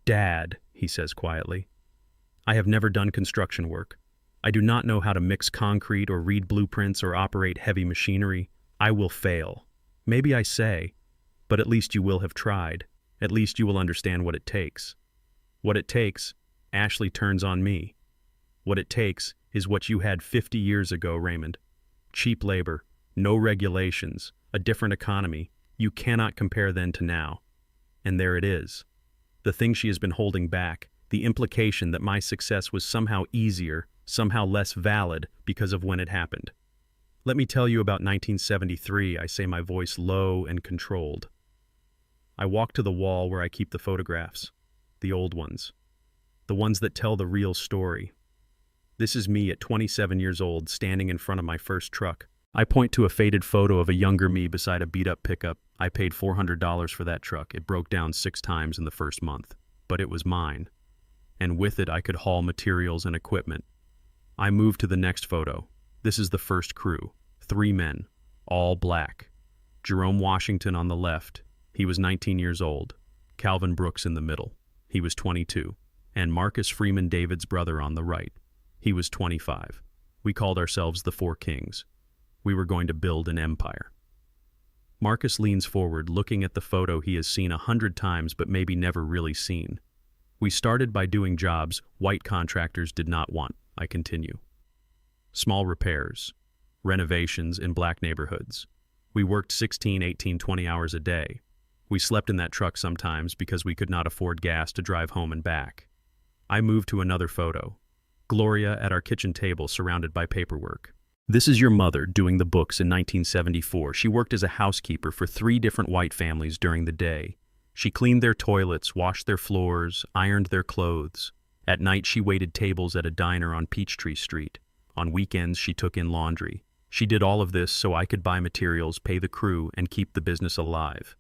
Dad, he says quietly, I have never done construction work. I do not know how to mix concrete or read blueprints or operate heavy machinery. I will fail. Maybe I say, but at least you will have tried. At least you will understand what it takes. What it takes, Ashley turns on me. What it takes is what you had 50 years ago, Raymond. Cheap labor, no regulations, a different economy. You cannot compare then to now. And there it is. The thing she has been holding back, the implication that my success was somehow easier, somehow less valid because of when it happened. Let me tell you about 1973, I say, my voice low and controlled. I walk to the wall where I keep the photographs, the old ones, the ones that tell the real story. This is me at 27 years old, standing in front of my first truck. I point to a faded photo of a younger me beside a beat-up pickup. I paid $400 for that truck. It broke down 6 times in the first month, but it was mine. And with it, I could haul materials and equipment. I move to the next photo. This is the first crew, 3 men, all black. Jerome Washington on the left. He was 19 years old. Calvin Brooks in the middle. He was 22. And Marcus Freeman David's brother on the right. He was 25. We called ourselves the 4 Kings. We were going to build an empire. Marcus leans forward, looking at the photo he has seen 100 times but maybe never really seen. We started by doing jobs white contractors did not want, I continue. Small repairs, renovations in black neighborhoods. We worked 16, 18, 20 hours a day. We slept in that truck sometimes because we could not afford gas to drive home and back. I moved to another photo. Gloria at our kitchen table surrounded by paperwork. This is your mother doing the books in 1974. She worked as a housekeeper for 3 different white families during the day. She cleaned their toilets, washed their floors, ironed their clothes. At night, she waited tables at a diner on Peachtree Street. On weekends, she took in laundry. She did all of this so I could buy materials, pay the crew, and keep the business alive.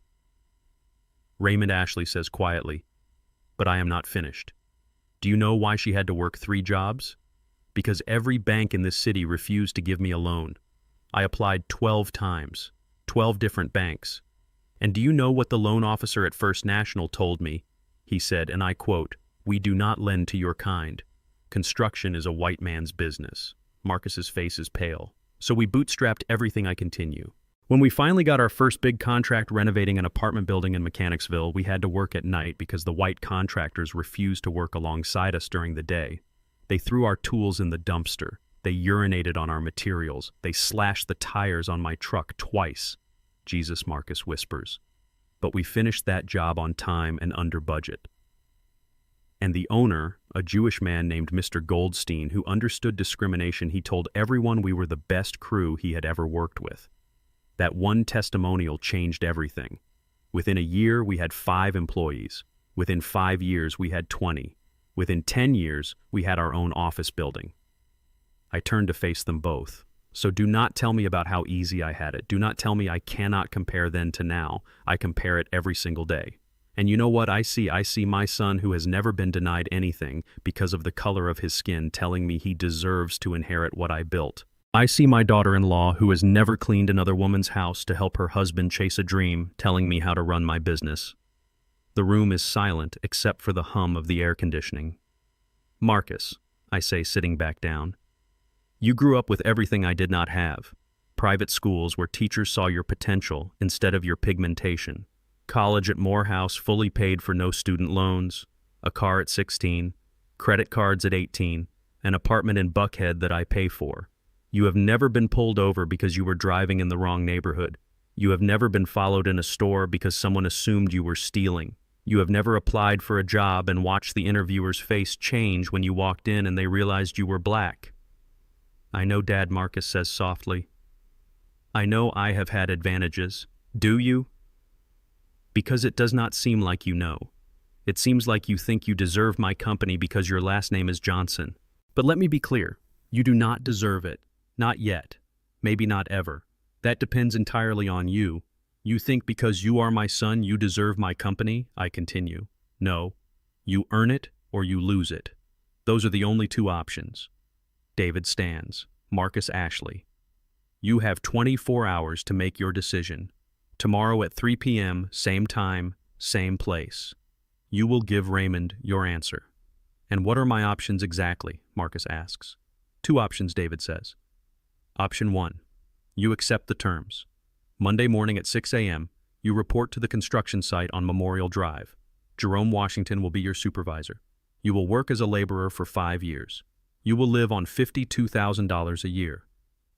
Raymond Ashley says quietly, "But I am not finished. Do you know why she had to work 3 jobs? Because every bank in this city refused to give me a loan. I applied 12 times, 12 different banks. And do you know what the loan officer at First National told me? He said, and I quote, 'We do not lend to your kind. Construction is a white man's business.'" Marcus's face is pale. "So we bootstrapped everything," I continue. "When we finally got our first big contract renovating an apartment building in Mechanicsville, we had to work at night because the white contractors refused to work alongside us during the day. They threw our tools in the dumpster. They urinated on our materials. They slashed the tires on my truck twice." "Jesus," Marcus whispers. "But we finished that job on time and under budget." And the owner, a Jewish man named Mr. Goldstein, who understood discrimination, he told everyone we were the best crew he had ever worked with. That one testimonial changed everything. Within a year, we had 5 employees. Within 5 years, we had 20. Within 10 years, we had our own office building. I turned to face them both. "So do not tell me about how easy I had it. Do not tell me I cannot compare then to now. I compare it every single day. And you know what I see? I see my son, who has never been denied anything because of the color of his skin, telling me he deserves to inherit what I built. I see my daughter-in-law, who has never cleaned another woman's house to help her husband chase a dream, telling me how to run my business." The room is silent except for the hum of the air conditioning. "Marcus," I say, sitting back down, "you grew up with everything I did not have. Private schools where teachers saw your potential instead of your pigmentation. College at Morehouse fully paid for, no student loans. A car at 16. Credit cards at 18. An apartment in Buckhead that I pay for. You have never been pulled over because you were driving in the wrong neighborhood. You have never been followed in a store because someone assumed you were stealing. You have never applied for a job and watched the interviewer's face change when you walked in and they realized you were black." "I know, Dad," Marcus says softly. "I know I have had advantages. Do you?" "Because it does not seem like you know. It seems like you think you deserve my company because your last name is Johnson. But let me be clear. You do not deserve it. Not yet. Maybe not ever. That depends entirely on you. You think because you are my son, you deserve my company?" I continue. "No. You earn it or you lose it. Those are the only 2 options." David stands. "Marcus Ashley, you have 24 hours to make your decision. Tomorrow at 3 p.m., same time, same place. You will give Raymond your answer." "And what are my options exactly?" Marcus asks. Two options, David says. Option 1. You accept the terms. Monday morning at 6 a.m., you report to the construction site on Memorial Drive. Jerome Washington will be your supervisor. You will work as a laborer for 5 years. You will live on $52,000 a year.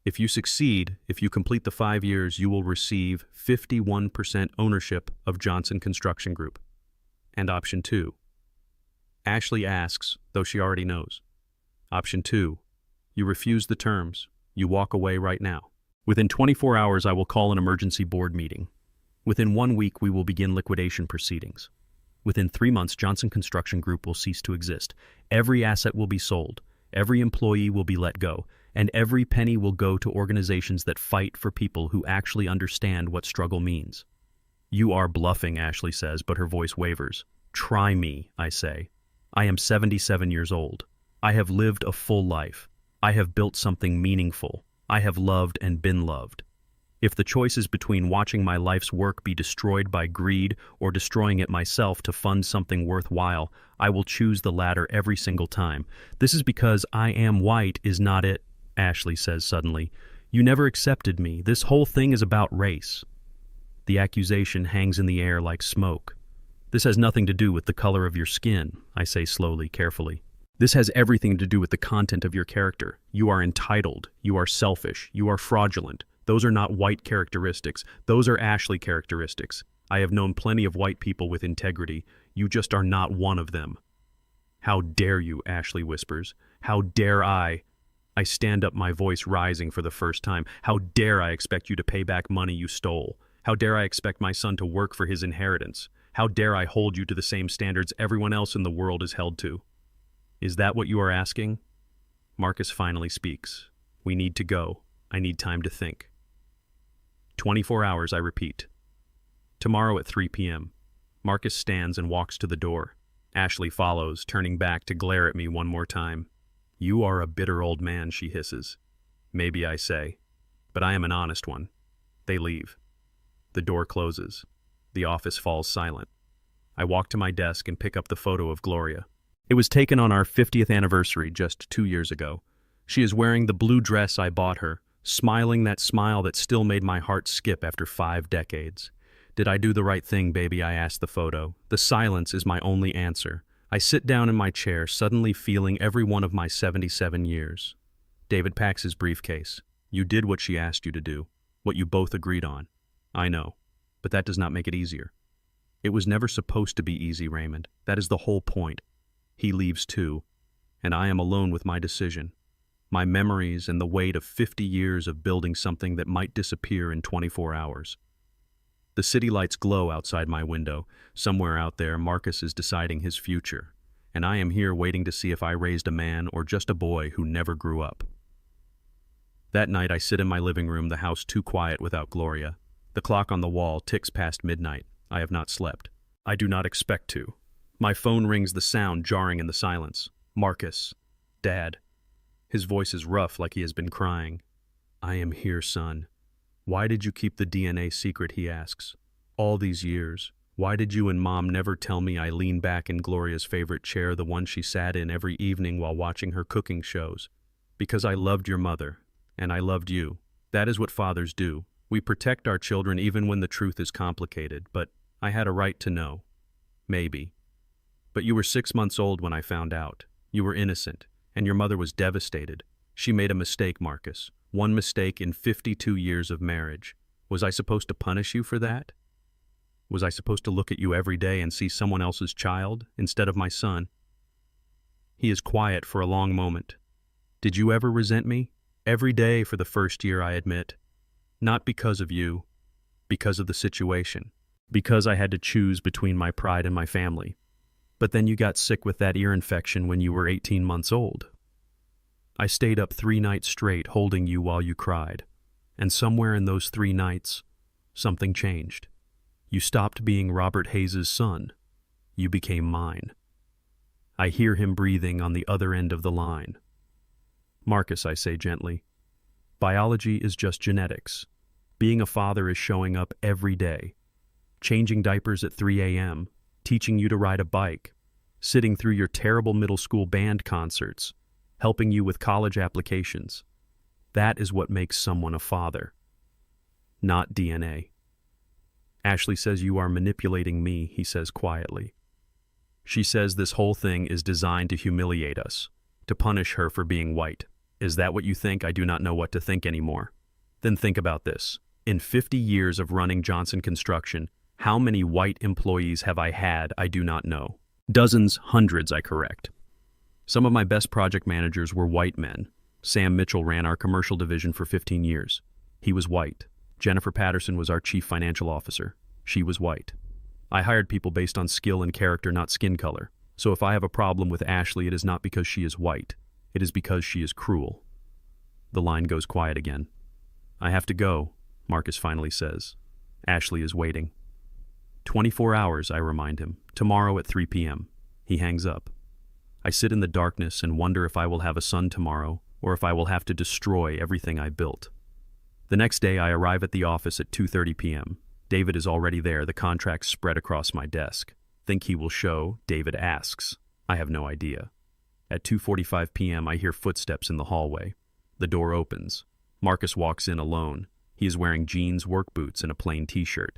If you succeed, if you complete the 5 years, you will receive 51% ownership of Johnson Construction Group. And option 2. Ashley asks, though she already knows. Option 2. You refuse the terms. You walk away right now. Within 24 hours, I will call an emergency board meeting. Within 1 week, we will begin liquidation proceedings. Within 3 months, Johnson Construction Group will cease to exist. Every asset will be sold. Every employee will be let go. And every penny will go to organizations that fight for people who actually understand what struggle means. You are bluffing, Ashley says, but her voice wavers. Try me, I say. I am 77 years old. I have lived a full life. I have built something meaningful. I have loved and been loved. If the choice is between watching my life's work be destroyed by greed or destroying it myself to fund something worthwhile, I will choose the latter every single time. This is because I am white is not it, Ashley says suddenly. You never accepted me. This whole thing is about race. The accusation hangs in the air like smoke. This has nothing to do with the color of your skin, I say slowly, carefully. This has everything to do with the content of your character. You are entitled. You are selfish. You are fraudulent. Those are not white characteristics. Those are Ashley characteristics. I have known plenty of white people with integrity. You just are not one of them. How dare you, Ashley whispers. How dare I? I stand up, my voice rising for the first time. How dare I expect you to pay back money you stole? How dare I expect my son to work for his inheritance? How dare I hold you to the same standards everyone else in the world is held to? Is that what you are asking? Marcus finally speaks. We need to go. I need time to think. 24 hours, I repeat. Tomorrow at 3 p.m. Marcus stands and walks to the door. Ashley follows, turning back to glare at me one more time. You are a bitter old man, she hisses. Maybe, I say, but I am an honest one. They leave. The door closes. The office falls silent. I walk to my desk and pick up the photo of Gloria. It was taken on our 50th anniversary just 2 years ago. She is wearing the blue dress I bought her, smiling that smile that still made my heart skip after 5 decades. Did I do the right thing, baby? I ask the photo. The silence is my only answer. I sit down in my chair, suddenly feeling every one of my 77 years. David packs his briefcase. You did what she asked you to do, what you both agreed on. I know, but that does not make it easier. It was never supposed to be easy, Raymond. That is the whole point. He leaves too, and I am alone with my decision, my memories and the weight of 50 years of building something that might disappear in 24 hours. The city lights glow outside my window. Somewhere out there, Marcus is deciding his future, and I am here waiting to see if I raised a man or just a boy who never grew up. That night, I sit in my living room, the house too quiet without Gloria. The clock on the wall ticks past midnight. I have not slept. I do not expect to. My phone rings, the sound jarring in the silence. Marcus. Dad. His voice is rough, like he has been crying. I am here, son. Why did you keep the DNA secret, he asks. All these years. Why did you and Mom never tell me? I lean back in Gloria's favorite chair, the one she sat in every evening while watching her cooking shows. Because I loved your mother, and I loved you. That is what fathers do. We protect our children even when the truth is complicated, but I had a right to know. Maybe. But you were 6 months old when I found out. You were innocent, and your mother was devastated. She made a mistake, Marcus. One mistake in 52 years of marriage. Was I supposed to punish you for that? Was I supposed to look at you every day and see someone else's child instead of my son? He is quiet for a long moment. Did you ever resent me? Every day for the first year, I admit. Not because of you, because of the situation. Because I had to choose between my pride and my family. But then you got sick with that ear infection when you were 18 months old. I stayed up 3 nights straight holding you while you cried. And somewhere in those 3 nights, something changed. You stopped being Robert Hayes' son. You became mine. I hear him breathing on the other end of the line. Marcus, I say gently, biology is just genetics. Being a father is showing up every day. Changing diapers at 3 a.m., teaching you to ride a bike, sitting through your terrible middle school band concerts, helping you with college applications. That is what makes someone a father, not DNA. Ashley says you are manipulating me, he says quietly. She says this whole thing is designed to humiliate us, to punish her for being white. Is that what you think? I do not know what to think anymore. Then think about this. In 50 years of running Johnson Construction, how many white employees have I had? I do not know. Dozens, hundreds, I correct. Some of my best project managers were white men. Sam Mitchell ran our commercial division for 15 years. He was white. Jennifer Patterson was our chief financial officer. She was white. I hired people based on skill and character, not skin color. So if I have a problem with Ashley, it is not because she is white. It is because she is cruel. The line goes quiet again. I have to go, Marcus finally says. Ashley is waiting. 24 hours, I remind him. Tomorrow at 3 p.m. He hangs up. I sit in the darkness and wonder if I will have a son tomorrow or if I will have to destroy everything I built. The next day, I arrive at the office at 2:30 p.m. David is already there, the contracts spread across my desk. Think he will show? David asks. I have no idea. At 2:45 p.m., I hear footsteps in the hallway. The door opens. Marcus walks in alone. He is wearing jeans, work boots, and a plain t-shirt.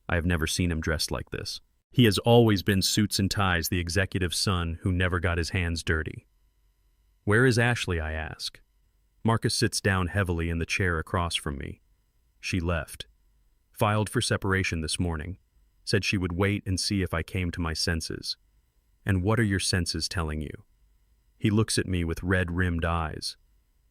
I have never seen him dressed like this. He has always been suits and ties, the executive's son who never got his hands dirty. Where is Ashley? I ask. Marcus sits down heavily in the chair across from me. She left. Filed for separation this morning. Said she would wait and see if I came to my senses. And what are your senses telling you? He looks at me with red-rimmed eyes.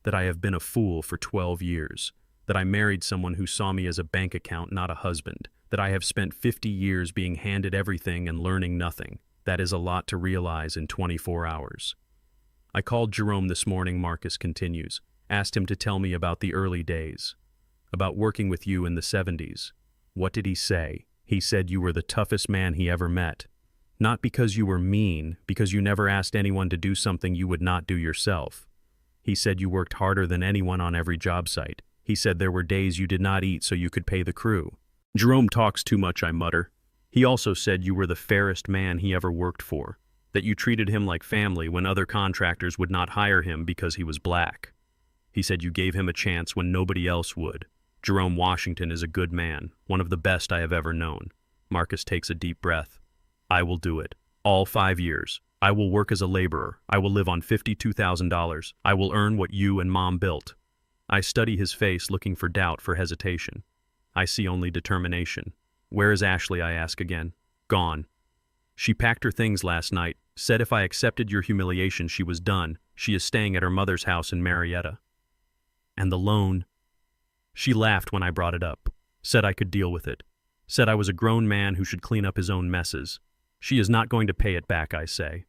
That I have been a fool for 12 years. That I married someone who saw me as a bank account, not a husband. That I have spent 50 years being handed everything and learning nothing. That is a lot to realize in 24 hours. I called Jerome this morning, Marcus continues. Asked him to tell me about the early days. About working with you in the 70s. What did he say? He said you were the toughest man he ever met. Not because you were mean, because you never asked anyone to do something you would not do yourself. He said you worked harder than anyone on every job site. He said there were days you did not eat so you could pay the crew. Jerome talks too much, I mutter. He also said you were the fairest man he ever worked for. That you treated him like family when other contractors would not hire him because he was black. He said you gave him a chance when nobody else would. Jerome Washington is a good man, one of the best I have ever known. Marcus takes a deep breath. I will do it. All 5 years. I will work as a laborer. I will live on $52,000. I will earn what you and Mom built. I study his face, looking for doubt, for hesitation. I see only determination. Where is Ashley? I ask again. Gone. She packed her things last night, said if I accepted your humiliation she was done. She is staying at her mother's house in Marietta. And the loan? She laughed when I brought it up, said I could deal with it, said I was a grown man who should clean up his own messes. She is not going to pay it back, I say.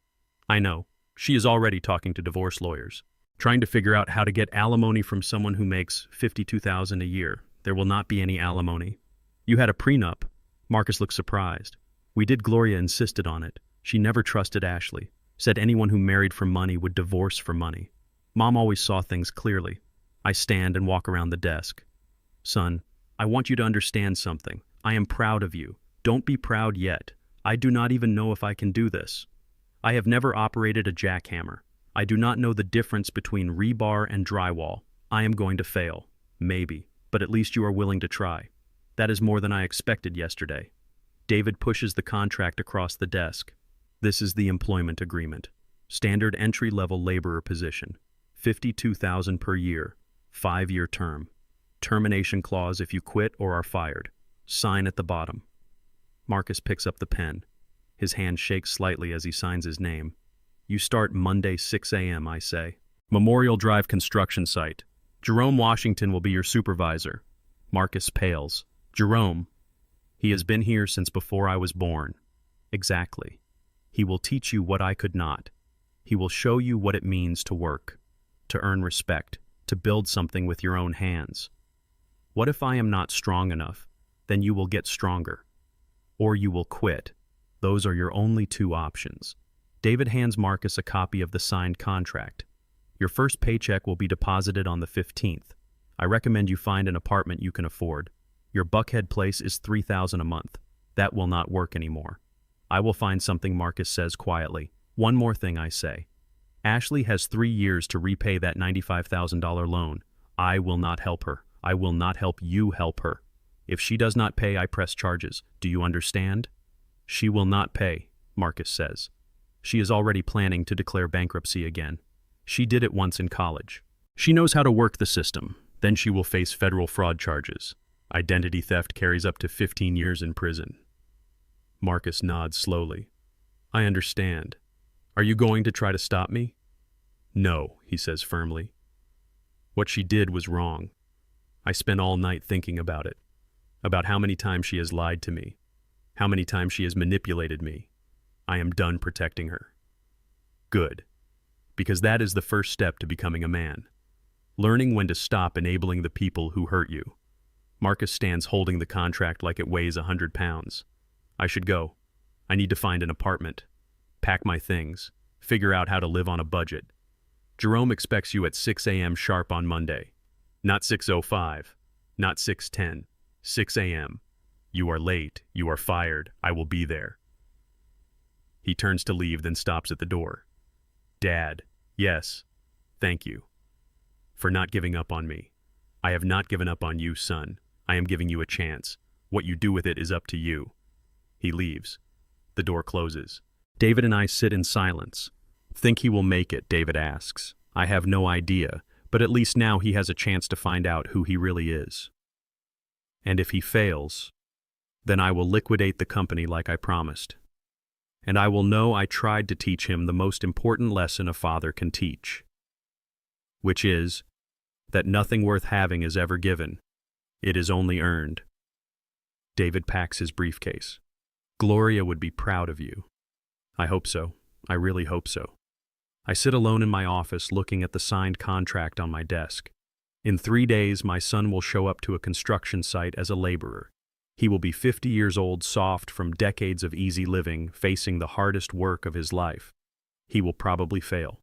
I know. She is already talking to divorce lawyers, trying to figure out how to get alimony from someone who makes $52,000 a year. There will not be any alimony. You had a prenup. Marcus looked surprised. We did. Gloria insisted on it. She never trusted Ashley. Said anyone who married for money would divorce for money. Mom always saw things clearly. I stand and walk around the desk. Son, I want you to understand something. I am proud of you. Don't be proud yet. I do not even know if I can do this. I have never operated a jackhammer. I do not know the difference between rebar and drywall. I am going to fail. Maybe. But at least you are willing to try. That is more than I expected yesterday. David pushes the contract across the desk. This is the employment agreement. Standard entry-level laborer position. $52,000 per year. 5-year term. Termination clause if you quit or are fired. Sign at the bottom. Marcus picks up the pen. His hand shakes slightly as he signs his name. You start Monday 6 a.m., I say. Memorial Drive construction site. Jerome Washington will be your supervisor. Marcus pales. Jerome. He has been here since before I was born. Exactly. He will teach you what I could not. He will show you what it means to work, to earn respect, to build something with your own hands. What if I am not strong enough? Then you will get stronger. Or you will quit. Those are your only 2 options. David hands Marcus a copy of the signed contract. Your first paycheck will be deposited on the 15th. I recommend you find an apartment you can afford. Your Buckhead place is $3,000 a month. That will not work anymore. I will find something, Marcus says quietly. One more thing, I say. Ashley has 3 years to repay that $95,000 loan. I will not help her. I will not help you help her. If she does not pay, I press charges. Do you understand? She will not pay, Marcus says. She is already planning to declare bankruptcy again. She did it once in college. She knows how to work the system. Then she will face federal fraud charges. Identity theft carries up to 15 years in prison. Marcus nods slowly. I understand. Are you going to try to stop me? No, he says firmly. What she did was wrong. I spent all night thinking about it, about how many times she has lied to me, how many times she has manipulated me. I am done protecting her. Good, because that is the first step to becoming a man. Learning when to stop enabling the people who hurt you. Marcus stands holding the contract like it weighs 100 pounds. I should go. I need to find an apartment, pack my things, figure out how to live on a budget. Jerome expects you at 6 a.m. sharp on Monday. Not 6:05, not 6:10, 6 a.m. You are late, you are fired, I will be there. He turns to leave, then stops at the door. Dad, yes, thank you for not giving up on me. I have not given up on you, son. I am giving you a chance. What you do with it is up to you. He leaves. The door closes. David and I sit in silence. Think he will make it, David asks. I have no idea, but at least now he has a chance to find out who he really is. And if he fails, then I will liquidate the company like I promised. And I will know I tried to teach him the most important lesson a father can teach, which is that nothing worth having is ever given. It is only earned. David packs his briefcase. Gloria would be proud of you. I hope so. I really hope so. I sit alone in my office looking at the signed contract on my desk. In 3 days, my son will show up to a construction site as a laborer. He will be 50 years old, soft from decades of easy living, facing the hardest work of his life. He will probably fail.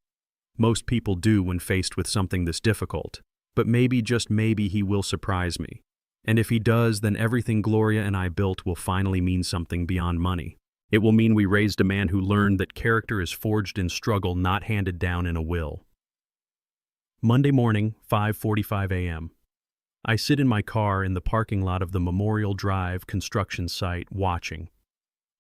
Most people do when faced with something this difficult, but maybe, just maybe, he will surprise me. And if he does, then everything Gloria and I built will finally mean something beyond money. It will mean we raised a man who learned that character is forged in struggle, not handed down in a will. Monday morning, 5:45 a.m. I sit in my car in the parking lot of the Memorial Drive construction site watching.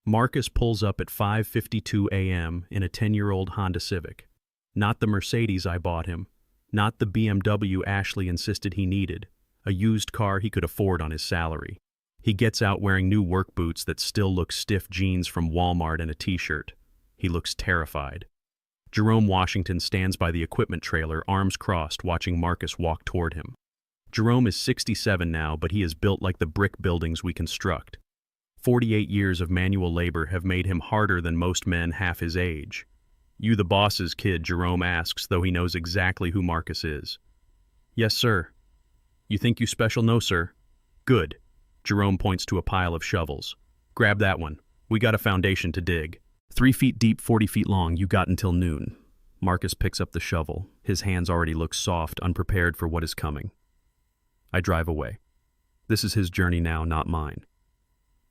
Marcus pulls up at 5:52 a.m. in a 10-year-old Honda Civic. Not the Mercedes I bought him, not the BMW Ashley insisted he needed, a used car he could afford on his salary. He gets out wearing new work boots that still look stiff, jeans from Walmart, and a t-shirt. He looks terrified. Jerome Washington stands by the equipment trailer, arms crossed, watching Marcus walk toward him. Jerome is 67 now, but he is built like the brick buildings we construct. 48 years of manual labor have made him harder than most men half his age. You the boss's kid, Jerome asks, though he knows exactly who Marcus is. Yes, sir. You think you special? No, sir. Good. Jerome points to a pile of shovels. Grab that one. We got a foundation to dig. 3 feet deep, 40 feet long. You got until noon. Marcus picks up the shovel. His hands already look soft, unprepared for what is coming. I drive away. This is his journey now, not mine.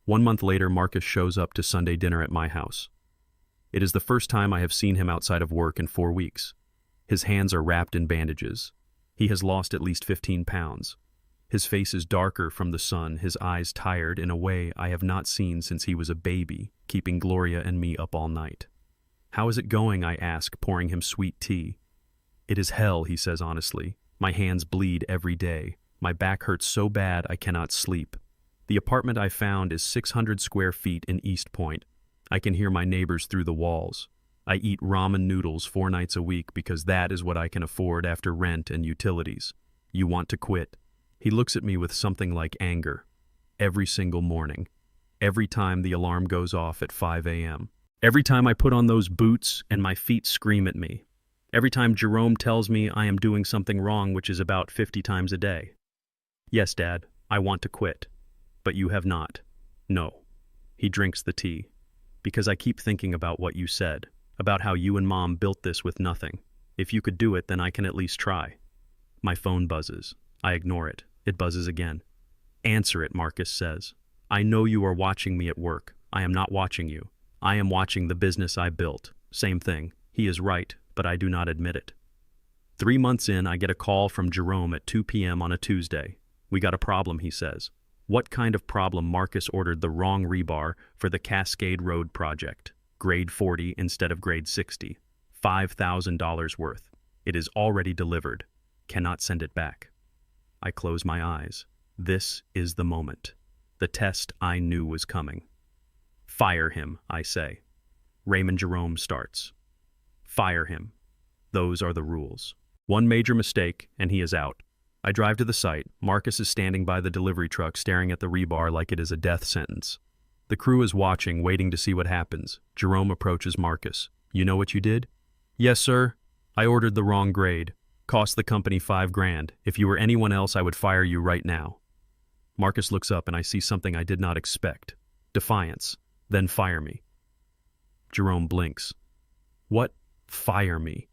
1 month later, Marcus shows up to Sunday dinner at my house. It is the first time I have seen him outside of work in 4 weeks. His hands are wrapped in bandages. He has lost at least 15 pounds. His face is darker from the sun, his eyes tired in a way I have not seen since he was a baby, keeping Gloria and me up all night. How is it going? I ask, pouring him sweet tea. It is hell, he says honestly. My hands bleed every day. My back hurts so bad I cannot sleep. The apartment I found is 600 square feet in East Point. I can hear my neighbors through the walls. I eat ramen noodles 4 nights a week because that is what I can afford after rent and utilities. You want to quit? He looks at me with something like anger. Every single morning. Every time the alarm goes off at 5 a.m. Every time I put on those boots and my feet scream at me. Every time Jerome tells me I am doing something wrong, which is about 50 times a day. Yes, Dad, I want to quit. But you have not. No. He drinks the tea. Because I keep thinking about what you said, about how you and Mom built this with nothing. If you could do it, then I can at least try. My phone buzzes. I ignore it. It buzzes again. Answer it, Marcus says. I know you are watching me at work. I am not watching you. I am watching the business I built. Same thing. He is right. but I do not admit it. 3 months in, I get a call from Jerome at 2 p.m. on a Tuesday. We got a problem, he says. What kind of problem? Marcus ordered the wrong rebar for the Cascade Road project. Grade 40 instead of grade 60. $5,000 worth. It is already delivered. Cannot send it back. I close my eyes. This is the moment. The test I knew was coming. Fire him, I say. Raymond Jerome starts. Fire him. Those are the rules. One major mistake, and he is out. I drive to the site. Marcus is standing by the delivery truck staring at the rebar like it is a death sentence. The crew is watching, waiting to see what happens. Jerome approaches Marcus. You know what you did? Yes, sir. I ordered the wrong grade. Cost the company $5,000. If you were anyone else, I would fire you right now. Marcus looks up and I see something I did not expect. Defiance. Then fire me. Jerome blinks. What? Fire me?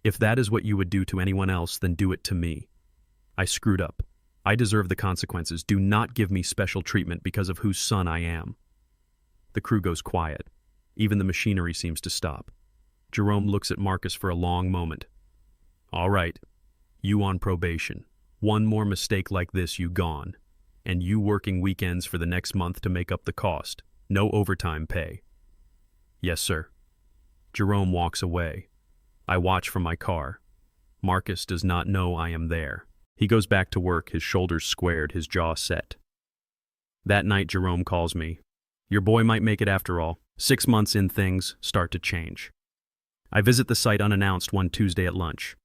If that is what you would do to anyone else, then do it to me. I screwed up. I deserve the consequences. Do not give me special treatment because of whose son I am. The crew goes quiet. Even the machinery seems to stop. Jerome looks at Marcus for a long moment. All right. You on probation. One more mistake like this, you gone. And you working weekends for the next month to make up the cost. No overtime pay. Yes, sir. Jerome walks away. I watch from my car. Marcus does not know I am there. He goes back to work, his shoulders squared, his jaw set. That night, Jerome calls me. Your boy might make it after all. 6 months in, things start to change. I visit the site unannounced one Tuesday at lunch.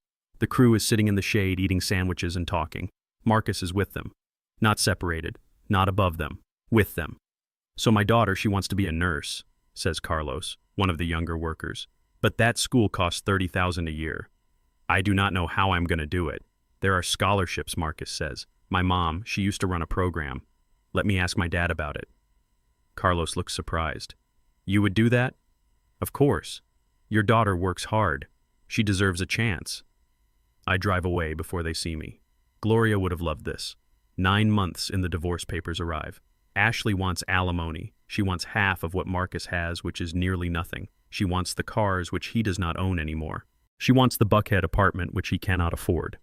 The crew is sitting in the shade eating sandwiches and talking. Marcus is with them. Not separated, not above them, with them. So my daughter, she wants to be a nurse, says Carlos, one of the younger workers. But that school costs $30,000 a year. I do not know how I'm going to do it. There are scholarships, Marcus says. My mom, she used to run a program. Let me ask my dad about it. Carlos looks surprised. You would do that? Of course. Your daughter works hard. She deserves a chance. I drive away before they see me. Gloria would have loved this. 9 months in the divorce papers arrive. Ashley wants alimony. She wants half of what Marcus has, which is nearly nothing. She wants the cars, which he does not own anymore. She wants the Buckhead apartment, which he cannot afford.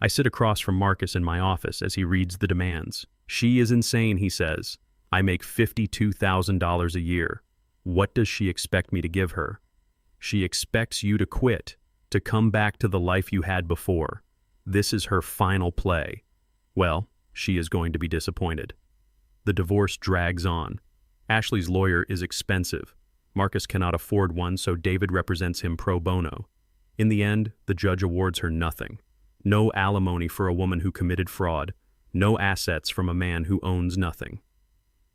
I sit across from Marcus in my office as he reads the demands. She is insane, he says. I make $52,000 a year. What does she expect me to give her? She expects you to quit, to come back to the life you had before. This is her final play. Well, she is going to be disappointed. The divorce drags on. Ashley's lawyer is expensive. Marcus cannot afford one, so David represents him pro bono. In the end, the judge awards her nothing. No alimony for a woman who committed fraud. No assets from a man who owns nothing.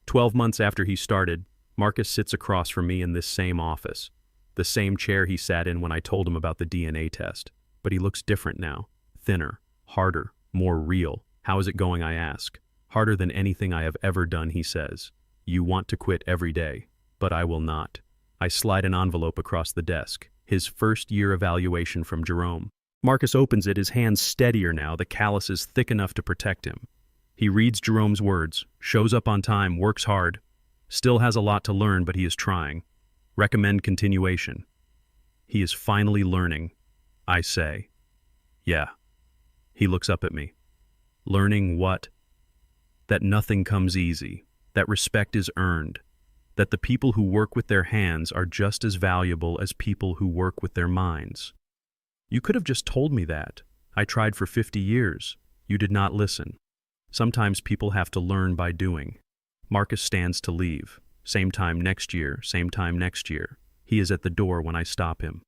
12 months after he started, Marcus sits across from me in this same office. The same chair he sat in when I told him about the DNA test. But he looks different now. Thinner, harder, more real. How is it going, I ask. Harder than anything I have ever done, he says. You want to quit every day, but I will not. I slide an envelope across the desk. His first-year evaluation from Jerome. Marcus opens it, his hands steadier now, the callus is thick enough to protect him. He reads Jerome's words, shows up on time, works hard. Still has a lot to learn, but he is trying. Recommend continuation. He is finally learning, I say. Yeah. He looks up at me. Learning what? That nothing comes easy, that respect is earned, that the people who work with their hands are just as valuable as people who work with their minds. You could have just told me that. I tried for 50 years. You did not listen. Sometimes people have to learn by doing. Marcus stands to leave. Same time next year, same time next year. He is at the door when I stop him.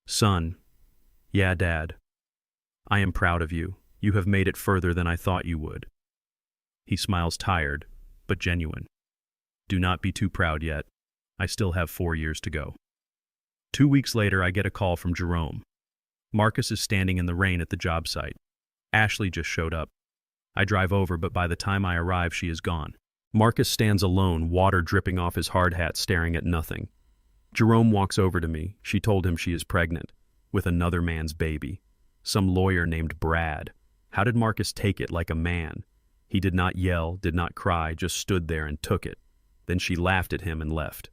Son. Yeah, Dad. I am proud of you. You have made it further than I thought you would. He smiles tired, but genuine. Do not be too proud yet. I still have 4 years to go. 2 weeks later, I get a call from Jerome. Marcus is standing in the rain at the job site. Ashley just showed up. I drive over, but by the time I arrive, she is gone. Marcus stands alone, water dripping off his hard hat, staring at nothing. Jerome walks over to me. She told him she is pregnant, with another man's baby. Some lawyer named Brad. How did Marcus take it like a man? He did not yell, did not cry, just stood there and took it. Then she laughed at him and left.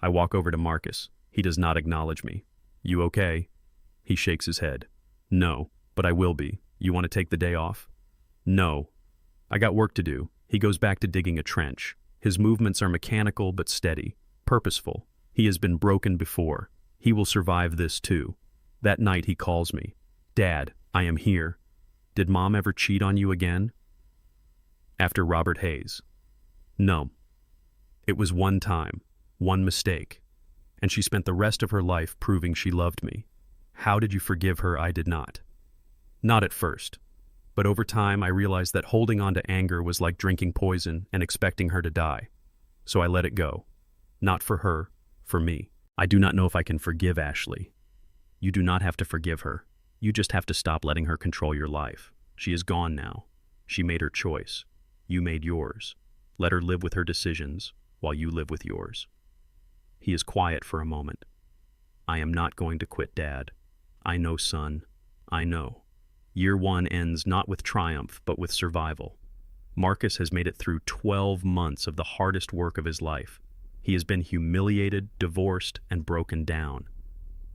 I walk over to Marcus. He does not acknowledge me. You okay? He shakes his head. No, but I will be. You want to take the day off? No. I got work to do. He goes back to digging a trench. His movements are mechanical but steady, purposeful. He has been broken before. He will survive this too. That night he calls me. Dad, I am here. Did Mom ever cheat on you again? After Robert Hayes. No. It was one time, one mistake, and she spent the rest of her life proving she loved me. How did you forgive her? I did not. Not at first. But over time I realized that holding on to anger was like drinking poison and expecting her to die. So I let it go. Not for her, for me. I do not know if I can forgive Ashley. You do not have to forgive her. You just have to stop letting her control your life. She is gone now. She made her choice. You made yours. Let her live with her decisions while you live with yours. He is quiet for a moment. I am not going to quit, Dad. I know, son. I know. Year one ends not with triumph, but with survival. Marcus has made it through 12 months of the hardest work of his life. He has been humiliated, divorced, and broken down.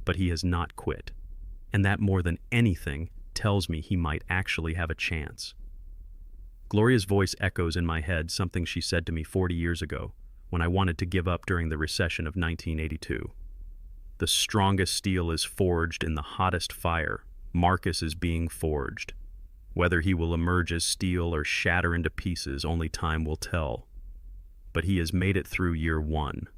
But he has not quit. And that more than anything tells me he might actually have a chance. Gloria's voice echoes in my head something she said to me 40 years ago when I wanted to give up during the recession of 1982. The strongest steel is forged in the hottest fire. Marcus is being forged. Whether he will emerge as steel or shatter into pieces, only time will tell. But he has made it through year one.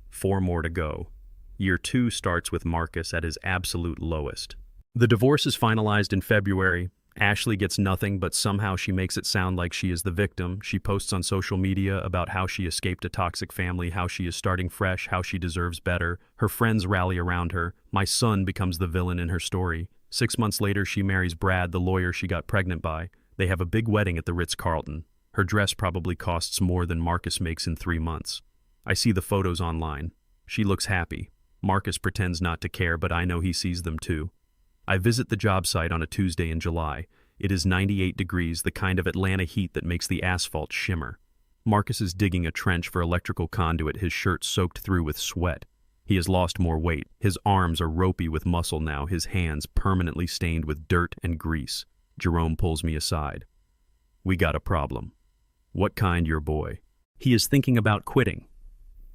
4 more to go. Year 2 starts with Marcus at his absolute lowest. The divorce is finalized in February. Ashley gets nothing, but somehow she makes it sound like she is the victim. She posts on social media about how she escaped a toxic family, how she is starting fresh, how she deserves better. Her friends rally around her. My son becomes the villain in her story. 6 months later, she marries Brad, the lawyer she got pregnant by. They have a big wedding at the Ritz-Carlton. Her dress probably costs more than Marcus makes in 3 months. I see the photos online. She looks happy. Marcus pretends not to care, but I know he sees them too. I visit the job site on a Tuesday in July. It is 98 degrees, the kind of Atlanta heat that makes the asphalt shimmer. Marcus is digging a trench for electrical conduit, his shirt soaked through with sweat. He has lost more weight. His arms are ropey with muscle now, his hands permanently stained with dirt and grease. Jerome pulls me aside. We got a problem. What kind, your boy? He is thinking about quitting.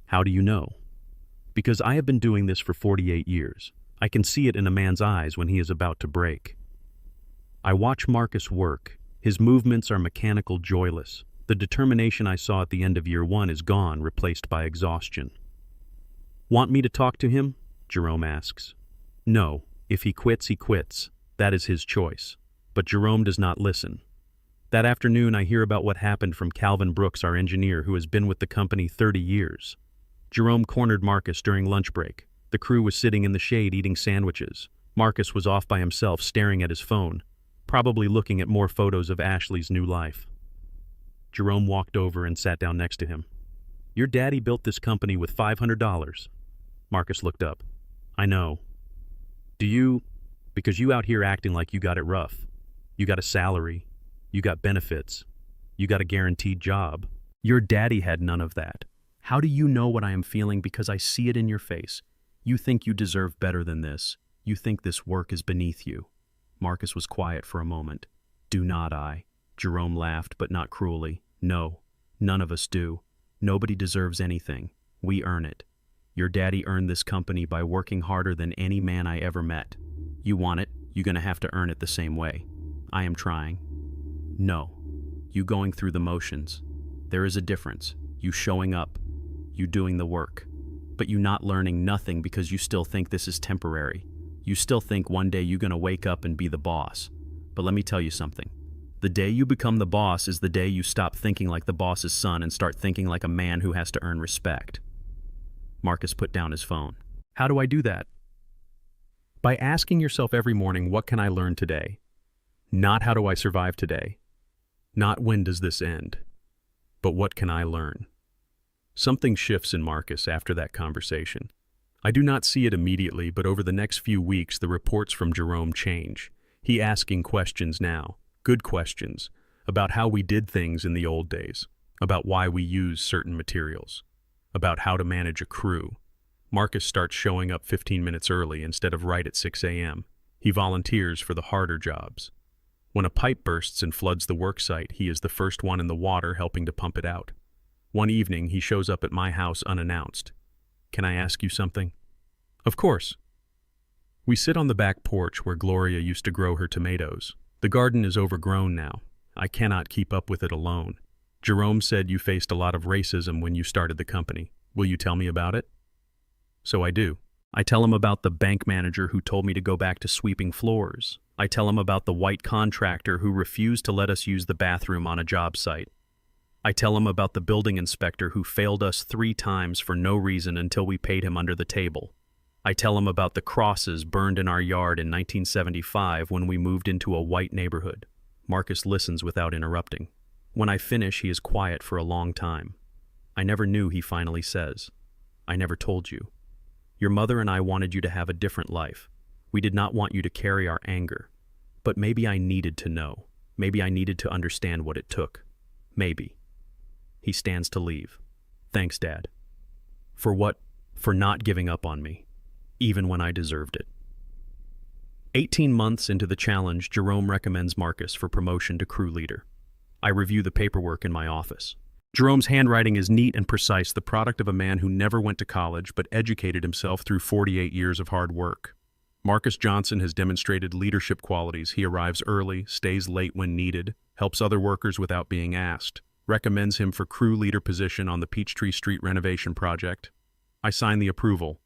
How do you know? Because I have been doing this for 48 years. I can see it in a man's eyes when he is about to break. I watch Marcus work. His movements are mechanical, joyless. The determination I saw at the end of year 1 is gone, replaced by exhaustion. Want me to talk to him? Jerome asks. No, if he quits, he quits. That is his choice. But Jerome does not listen. That afternoon I hear about what happened from Calvin Brooks, our engineer who has been with the company 30 years. Jerome cornered Marcus during lunch break. The crew was sitting in the shade eating sandwiches. Marcus was off by himself staring at his phone, probably looking at more photos of Ashley's new life. Jerome walked over and sat down next to him. Your daddy built this company with $500. Marcus looked up. I know. Do you? Because you out here acting like you got it rough. You got a salary. You got benefits. You got a guaranteed job. Your daddy had none of that. How do you know what I am feeling? Because I see it in your face. You think you deserve better than this. You think this work is beneath you. Marcus was quiet for a moment. Do not I? Jerome laughed, but not cruelly. No, none of us do. Nobody deserves anything. We earn it. Your daddy earned this company by working harder than any man I ever met. You want it, you're gonna have to earn it the same way. I am trying. No. You going through the motions. There is a difference. You showing up. You doing the work. But you not learning nothing because you still think this is temporary. You still think one day you're gonna wake up and be the boss. But let me tell you something. The day you become the boss is the day you stop thinking like the boss's son and start thinking like a man who has to earn respect. Marcus put down his phone. How do I do that? By asking yourself every morning, what can I learn today? Not how do I survive today? Not when does this end? But what can I learn? Something shifts in Marcus after that conversation. I do not see it immediately, but over the next few weeks, the reports from Jerome change. He asking questions now, good questions, about how we did things in the old days, about why we use certain materials, about how to manage a crew. Marcus starts showing up 15 minutes early instead of right at 6 a.m. He volunteers for the harder jobs. When a pipe bursts and floods the worksite, he is the first one in the water helping to pump it out. One evening, he shows up at my house unannounced. "Can I ask you something?" "Of course." We sit on the back porch where Gloria used to grow her tomatoes. The garden is overgrown now. I cannot keep up with it alone. Jerome said you faced a lot of racism when you started the company. Will you tell me about it? So I do. I tell him about the bank manager who told me to go back to sweeping floors. I tell him about the white contractor who refused to let us use the bathroom on a job site. I tell him about the building inspector who failed us 3 times for no reason until we paid him under the table. I tell him about the crosses burned in our yard in 1975 when we moved into a white neighborhood. Marcus listens without interrupting. When I finish, he is quiet for a long time. I never knew, he finally says. I never told you. Your mother and I wanted you to have a different life. We did not want you to carry our anger. But maybe I needed to know. Maybe I needed to understand what it took. Maybe. He stands to leave. Thanks, Dad. For what? For not giving up on me, even when I deserved it. 18 months into the challenge, Jerome recommends Marcus for promotion to crew leader. I review the paperwork in my office. Jerome's handwriting is neat and precise, the product of a man who never went to college but educated himself through 48 years of hard work. Marcus Johnson has demonstrated leadership qualities. He arrives early, stays late when needed, helps other workers without being asked, recommends him for crew leader position on the Peachtree Street renovation project. I sign the approval.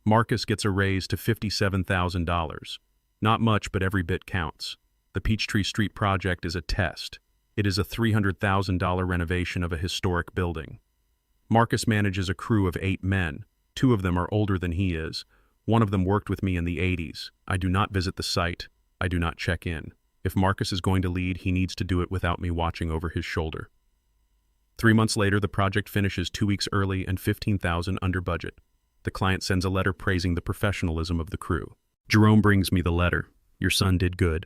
Marcus gets a raise to $57,000. Not much, but every bit counts. The Peachtree Street project is a test. It is a $300,000 renovation of a historic building. Marcus manages a crew of 8 men. 2 of them are older than he is. One of them worked with me in the 80s. I do not visit the site. I do not check in. If Marcus is going to lead, he needs to do it without me watching over his shoulder. 3 months later, the project finishes 2 weeks early and $15,000 under budget. The client sends a letter praising the professionalism of the crew. Jerome brings me the letter. Your son did good.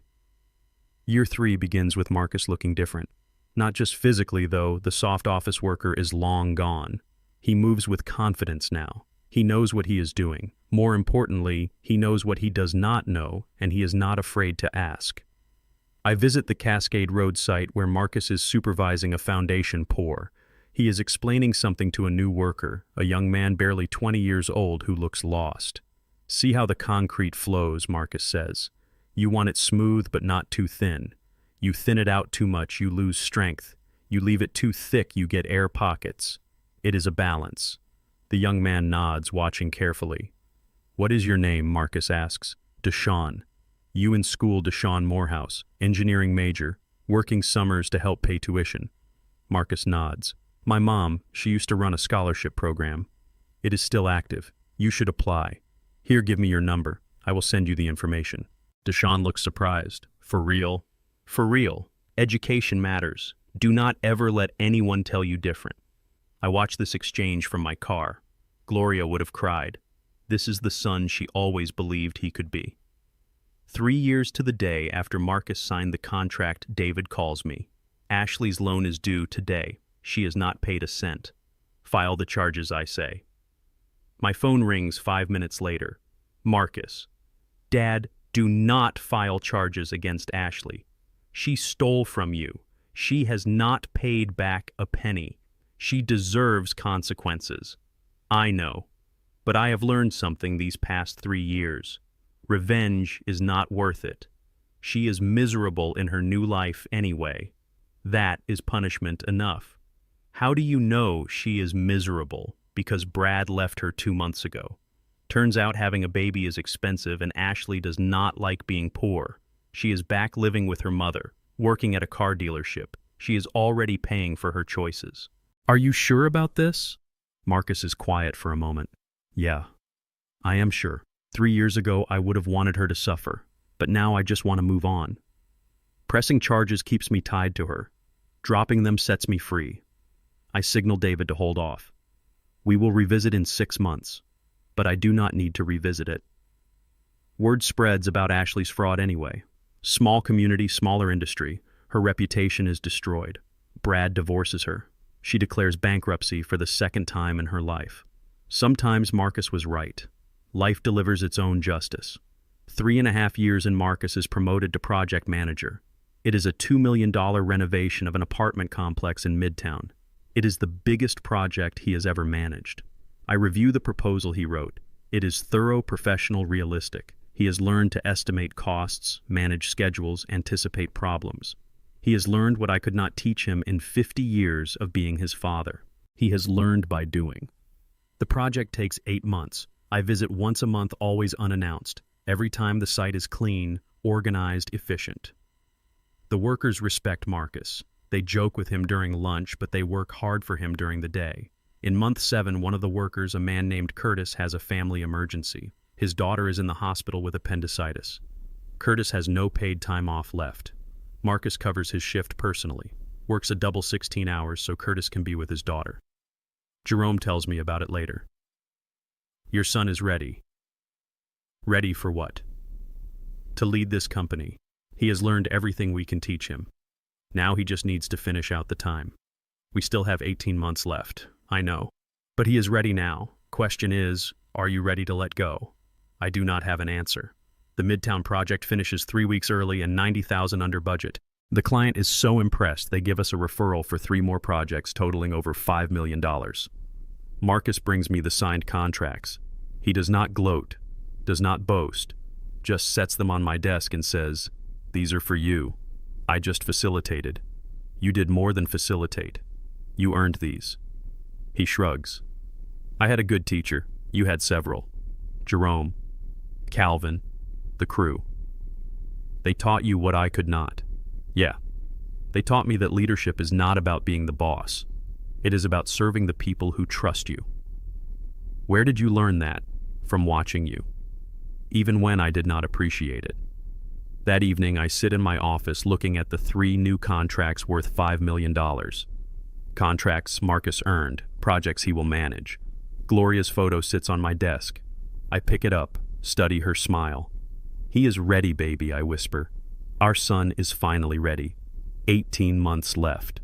Year 3 begins with Marcus looking different. Not just physically, though, the soft office worker is long gone. He moves with confidence now. He knows what he is doing. More importantly, he knows what he does not know, and he is not afraid to ask. I visit the Cascade Road site where Marcus is supervising a foundation pour. He is explaining something to a new worker, a young man barely 20 years old who looks lost. See how the concrete flows, Marcus says. You want it smooth but not too thin. You thin it out too much, you lose strength. You leave it too thick, you get air pockets. It is a balance. The young man nods, watching carefully. What is your name? Marcus asks. Deshaun. You in school, Deshaun Morehouse, engineering major, working summers to help pay tuition. Marcus nods. My mom, she used to run a scholarship program. It is still active. You should apply. Here, give me your number. I will send you the information. Deshaun looks surprised. For real? For real. Education matters. Do not ever let anyone tell you different. I watch this exchange from my car. Gloria would have cried. This is the son she always believed he could be. 3 years to the day after Marcus signed the contract, David calls me. Ashley's loan is due today. She has not paid a cent. File the charges, I say. My phone rings 5 minutes later. Marcus. Dad, do not file charges against Ashley. She stole from you. She has not paid back a penny. She deserves consequences. I know. But I have learned something these past 3 years. Revenge is not worth it. She is miserable in her new life anyway. That is punishment enough. How do you know she is miserable? Because Brad left her 2 months ago. Turns out having a baby is expensive and Ashley does not like being poor. She is back living with her mother, working at a car dealership. She is already paying for her choices. Are you sure about this? Marcus is quiet for a moment. Yeah, I am sure. 3 years ago, I would have wanted her to suffer, but now I just want to move on. Pressing charges keeps me tied to her. Dropping them sets me free. I signal David to hold off. We will revisit in 6 months, but I do not need to revisit it. Word spreads about Ashley's fraud anyway. Small community, smaller industry. Her reputation is destroyed. Brad divorces her. She declares bankruptcy for the 2nd time in her life. Sometimes Marcus was right. Life delivers its own justice. 3.5 years and Marcus is promoted to project manager. It is a $2 million renovation of an apartment complex in Midtown. It is the biggest project he has ever managed. I review the proposal he wrote. It is thorough, professional, realistic. He has learned to estimate costs, manage schedules, anticipate problems. He has learned what I could not teach him in 50 years of being his father. He has learned by doing. The project takes 8 months. I visit once a month, always unannounced. Every time the site is clean, organized, efficient. The workers respect Marcus. They joke with him during lunch, but they work hard for him during the day. In month 7, one of the workers, a man named Curtis, has a family emergency. His daughter is in the hospital with appendicitis. Curtis has no paid time off left. Marcus covers his shift personally, works a double 16 hours so Curtis can be with his daughter. Jerome tells me about it later. Your son is ready. Ready for what? To lead this company. He has learned everything we can teach him. Now he just needs to finish out the time. We still have 18 months left, I know. But he is ready now. Question is, are you ready to let go? I do not have an answer. The Midtown project finishes 3 weeks early and $90,000 under budget. The client is so impressed they give us a referral for 3 more projects totaling over $5 million. Marcus brings me the signed contracts. He does not gloat, does not boast, just sets them on my desk and says, "These are for you. I just facilitated. You did more than facilitate. You earned these." He shrugs. I had a good teacher. You had several. Jerome, Calvin, the crew. They taught you what I could not. Yeah. They taught me that leadership is not about being the boss. It is about serving the people who trust you. Where did you learn that? From watching you. Even when I did not appreciate it. That evening, I sit in my office looking at the 3 new contracts worth $5 million. Contracts Marcus earned, projects he will manage. Gloria's photo sits on my desk. I pick it up, study her smile. He is ready, baby, I whisper. Our son is finally ready. 18 months left.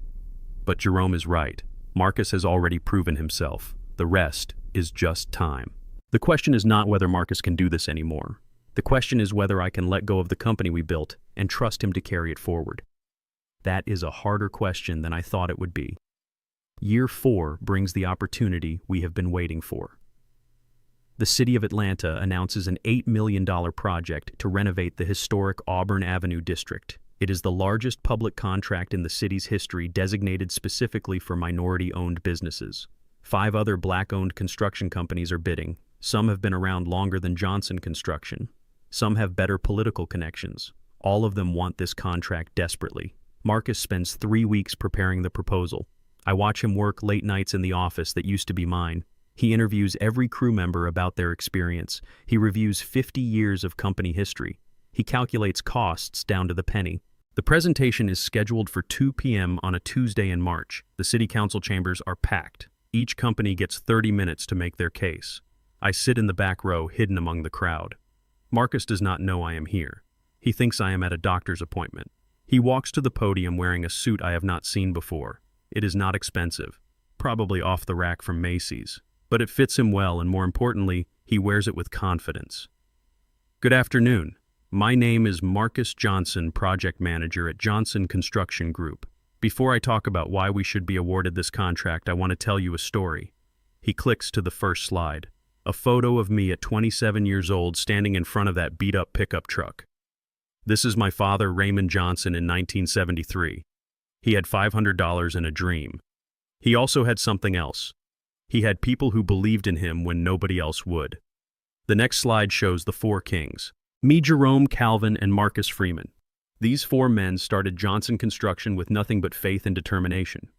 But Jerome is right. Marcus has already proven himself. The rest is just time. The question is not whether Marcus can do this anymore. The question is whether I can let go of the company we built and trust him to carry it forward. That is a harder question than I thought it would be. Year 4 brings the opportunity we have been waiting for. The city of Atlanta announces an $8 million project to renovate the historic Auburn Avenue district. It is the largest public contract in the city's history designated specifically for minority-owned businesses. 5 other black-owned construction companies are bidding. Some have been around longer than Johnson Construction. Some have better political connections. All of them want this contract desperately. Marcus spends 3 weeks preparing the proposal. I watch him work late nights in the office that used to be mine. He interviews every crew member about their experience. He reviews 50 years of company history. He calculates costs down to the penny. The presentation is scheduled for 2 p.m. on a Tuesday in March. The city council chambers are packed. Each company gets 30 minutes to make their case. I sit in the back row, hidden among the crowd. Marcus does not know I am here. He thinks I am at a doctor's appointment. He walks to the podium wearing a suit I have not seen before. It is not expensive, probably off the rack from Macy's, but it fits him well, and more importantly, he wears it with confidence. Good afternoon. My name is Marcus Johnson, project manager at Johnson Construction Group. Before I talk about why we should be awarded this contract, I want to tell you a story. He clicks to the first slide. A photo of me at 27 years old standing in front of that beat-up pickup truck. This is my father, Raymond Johnson, in 1973. He had $500 and a dream. He also had something else. He had people who believed in him when nobody else would. The next slide shows the 4 kings. Me, Jerome, Calvin, and Marcus Freeman. These 4 men started Johnson Construction with nothing but faith and determination.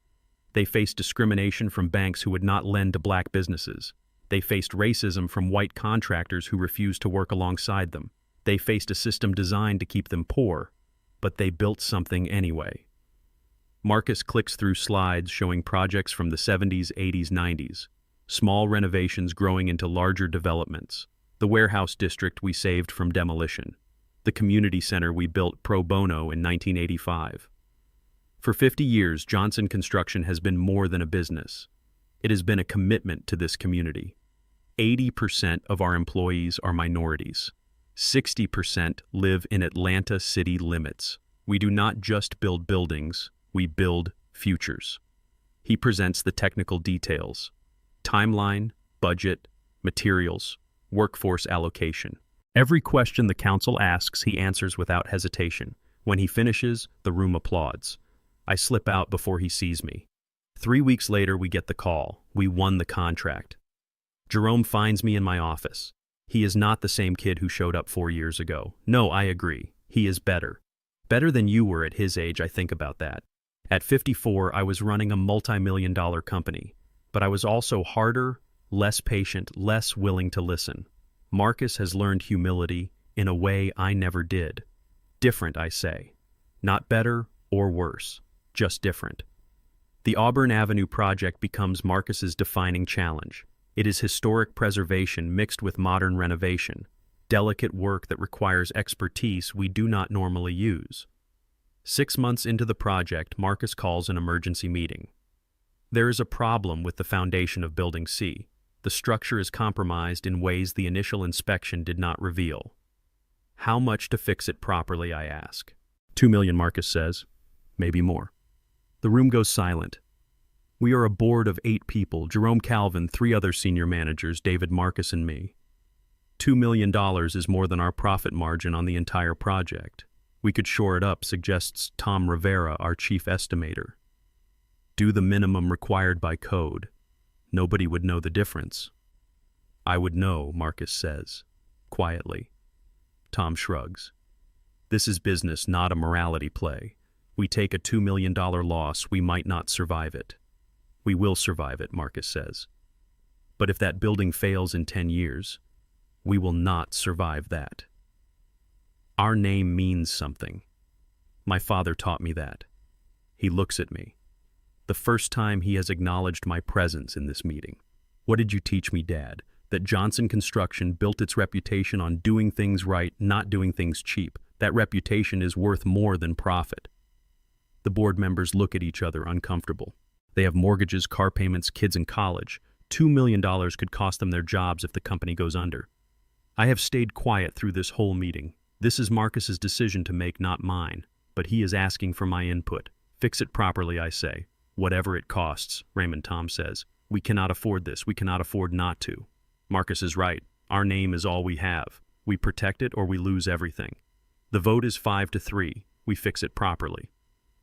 They faced discrimination from banks who would not lend to black businesses. They faced racism from white contractors who refused to work alongside them. They faced a system designed to keep them poor, but they built something anyway. Marcus clicks through slides showing projects from the 70s, 80s, 90s. Small renovations growing into larger developments. The warehouse district we saved from demolition. The community center we built pro bono in 1985. For 50 years, Johnson Construction has been more than a business. It has been a commitment to this community. 80% of our employees are minorities. 60% live in Atlanta city limits. We do not just build buildings, we build futures. He presents the technical details: timeline, budget, materials, workforce allocation. Every question the council asks, he answers without hesitation. When he finishes, the room applauds. I slip out before he sees me. 3 weeks later, we get the call. We won the contract. Jerome finds me in my office. He is not the same kid who showed up 4 years ago. No, I agree. He is better. Better than you were at his age, I think about that. At 54, I was running a multi-million-dollar company, but I was also harder, less patient, less willing to listen. Marcus has learned humility in a way I never did. Different, I say. Not better or worse, just different. The Auburn Avenue project becomes Marcus's defining challenge. It is historic preservation mixed with modern renovation, delicate work that requires expertise we do not normally use. 6 months into the project, Marcus calls an emergency meeting. There is a problem with the foundation of Building C. The structure is compromised in ways the initial inspection did not reveal. How much to fix it properly, I ask. $2 million, Marcus says. Maybe more. The room goes silent. We are a board of 8 people: Jerome Calvin, 3 other senior managers, David, Marcus, and me. $2 million is more than our profit margin on the entire project. We could shore it up, suggests Tom Rivera, our chief estimator. Do the minimum required by code. Nobody would know the difference. I would know, Marcus says, quietly. Tom shrugs. This is business, not a morality play. We take a $2 million loss, we might not survive it. We will survive it, Marcus says. But if that building fails in 10 years, we will not survive that. Our name means something. My father taught me that. He looks at me. The first time he has acknowledged my presence in this meeting. What did you teach me, Dad? That Johnson Construction built its reputation on doing things right, not doing things cheap. That reputation is worth more than profit. The board members look at each other, uncomfortable. They have mortgages, car payments, kids in college. $2 million could cost them their jobs if the company goes under. I have stayed quiet through this whole meeting. This is Marcus's decision to make, not mine. But he is asking for my input. Fix it properly, I say. Whatever it costs, Raymond Tom says. We cannot afford this. We cannot afford not to. Marcus is right. Our name is all we have. We protect it or we lose everything. The vote is 5-3. We fix it properly.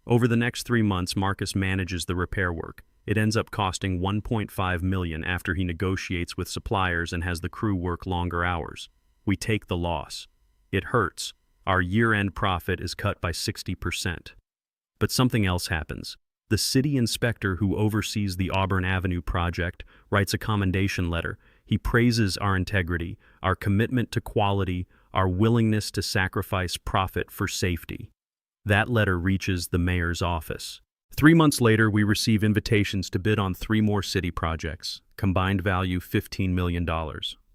Over the next 3 months, Marcus manages the repair work. It ends up costing $1.5 million after he negotiates with suppliers and has the crew work longer hours. We take the loss. It hurts. Our year-end profit is cut by 60%. But something else happens. The city inspector who oversees the Auburn Avenue project writes a commendation letter. He praises our integrity, our commitment to quality, our willingness to sacrifice profit for safety. That letter reaches the mayor's office. 3 months later, we receive invitations to bid on 3 more city projects, combined value $15 million.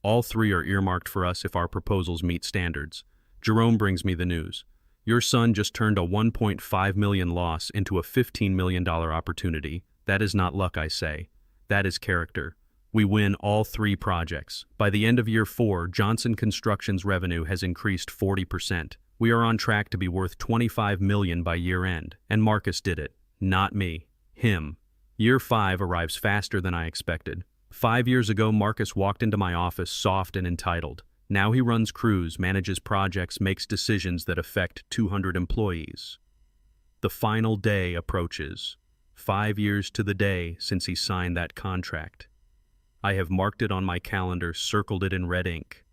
All 3 are earmarked for us if our proposals meet standards. Jerome brings me the news. Your son just turned a $1.5 million loss into a $15 million opportunity. That is not luck, I say. That is character. We win all 3 projects. By the end of year 4, Johnson Construction's revenue has increased 40%. We are on track to be worth $25 million by year end. And Marcus did it. Not me. Him. Year 5 arrives faster than I expected. 5 years ago, Marcus walked into my office soft and entitled. Now he runs crews, manages projects, makes decisions that affect 200 employees. The final day approaches. 5 years to the day since he signed that contract. I have marked it on my calendar, circled it in red ink.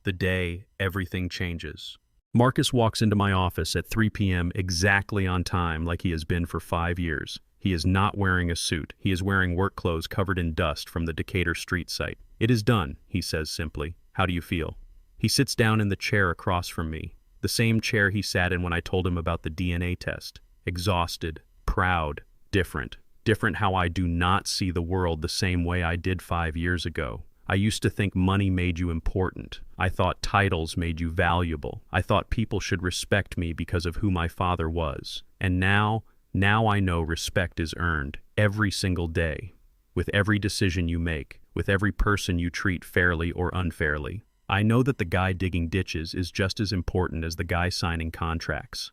The day everything changes. Marcus walks into my office at 3 p.m. exactly on time, like he has been for 5 years. He is not wearing a suit. He is wearing work clothes covered in dust from the Decatur Street site. It is done, he says simply. How do you feel? He sits down in the chair across from me, the same chair he sat in when I told him about the DNA test. Exhausted, proud, different. Different how I do not see the world the same way I did 5 years ago. I used to think money made you important. I thought titles made you valuable. I thought people should respect me because of who my father was. And now I know respect is earned every single day. With every decision you make, with every person you treat fairly or unfairly. I know that the guy digging ditches is just as important as the guy signing contracts.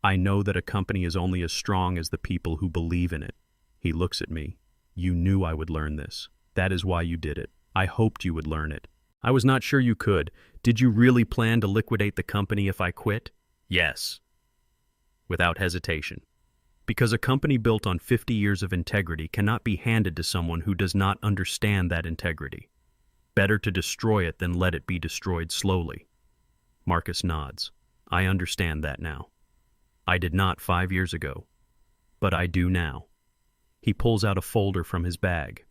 I know that a company is only as strong as the people who believe in it. He looks at me. You knew I would learn this. That is why you did it. I hoped you would learn it. I was not sure you could. Did you really plan to liquidate the company if I quit? Yes. Without hesitation. Because a company built on 50 years of integrity cannot be handed to someone who does not understand that integrity. Better to destroy it than let it be destroyed slowly. Marcus nods. I understand that now. I did not 5 years ago, but I do now. He pulls out a folder from his bag.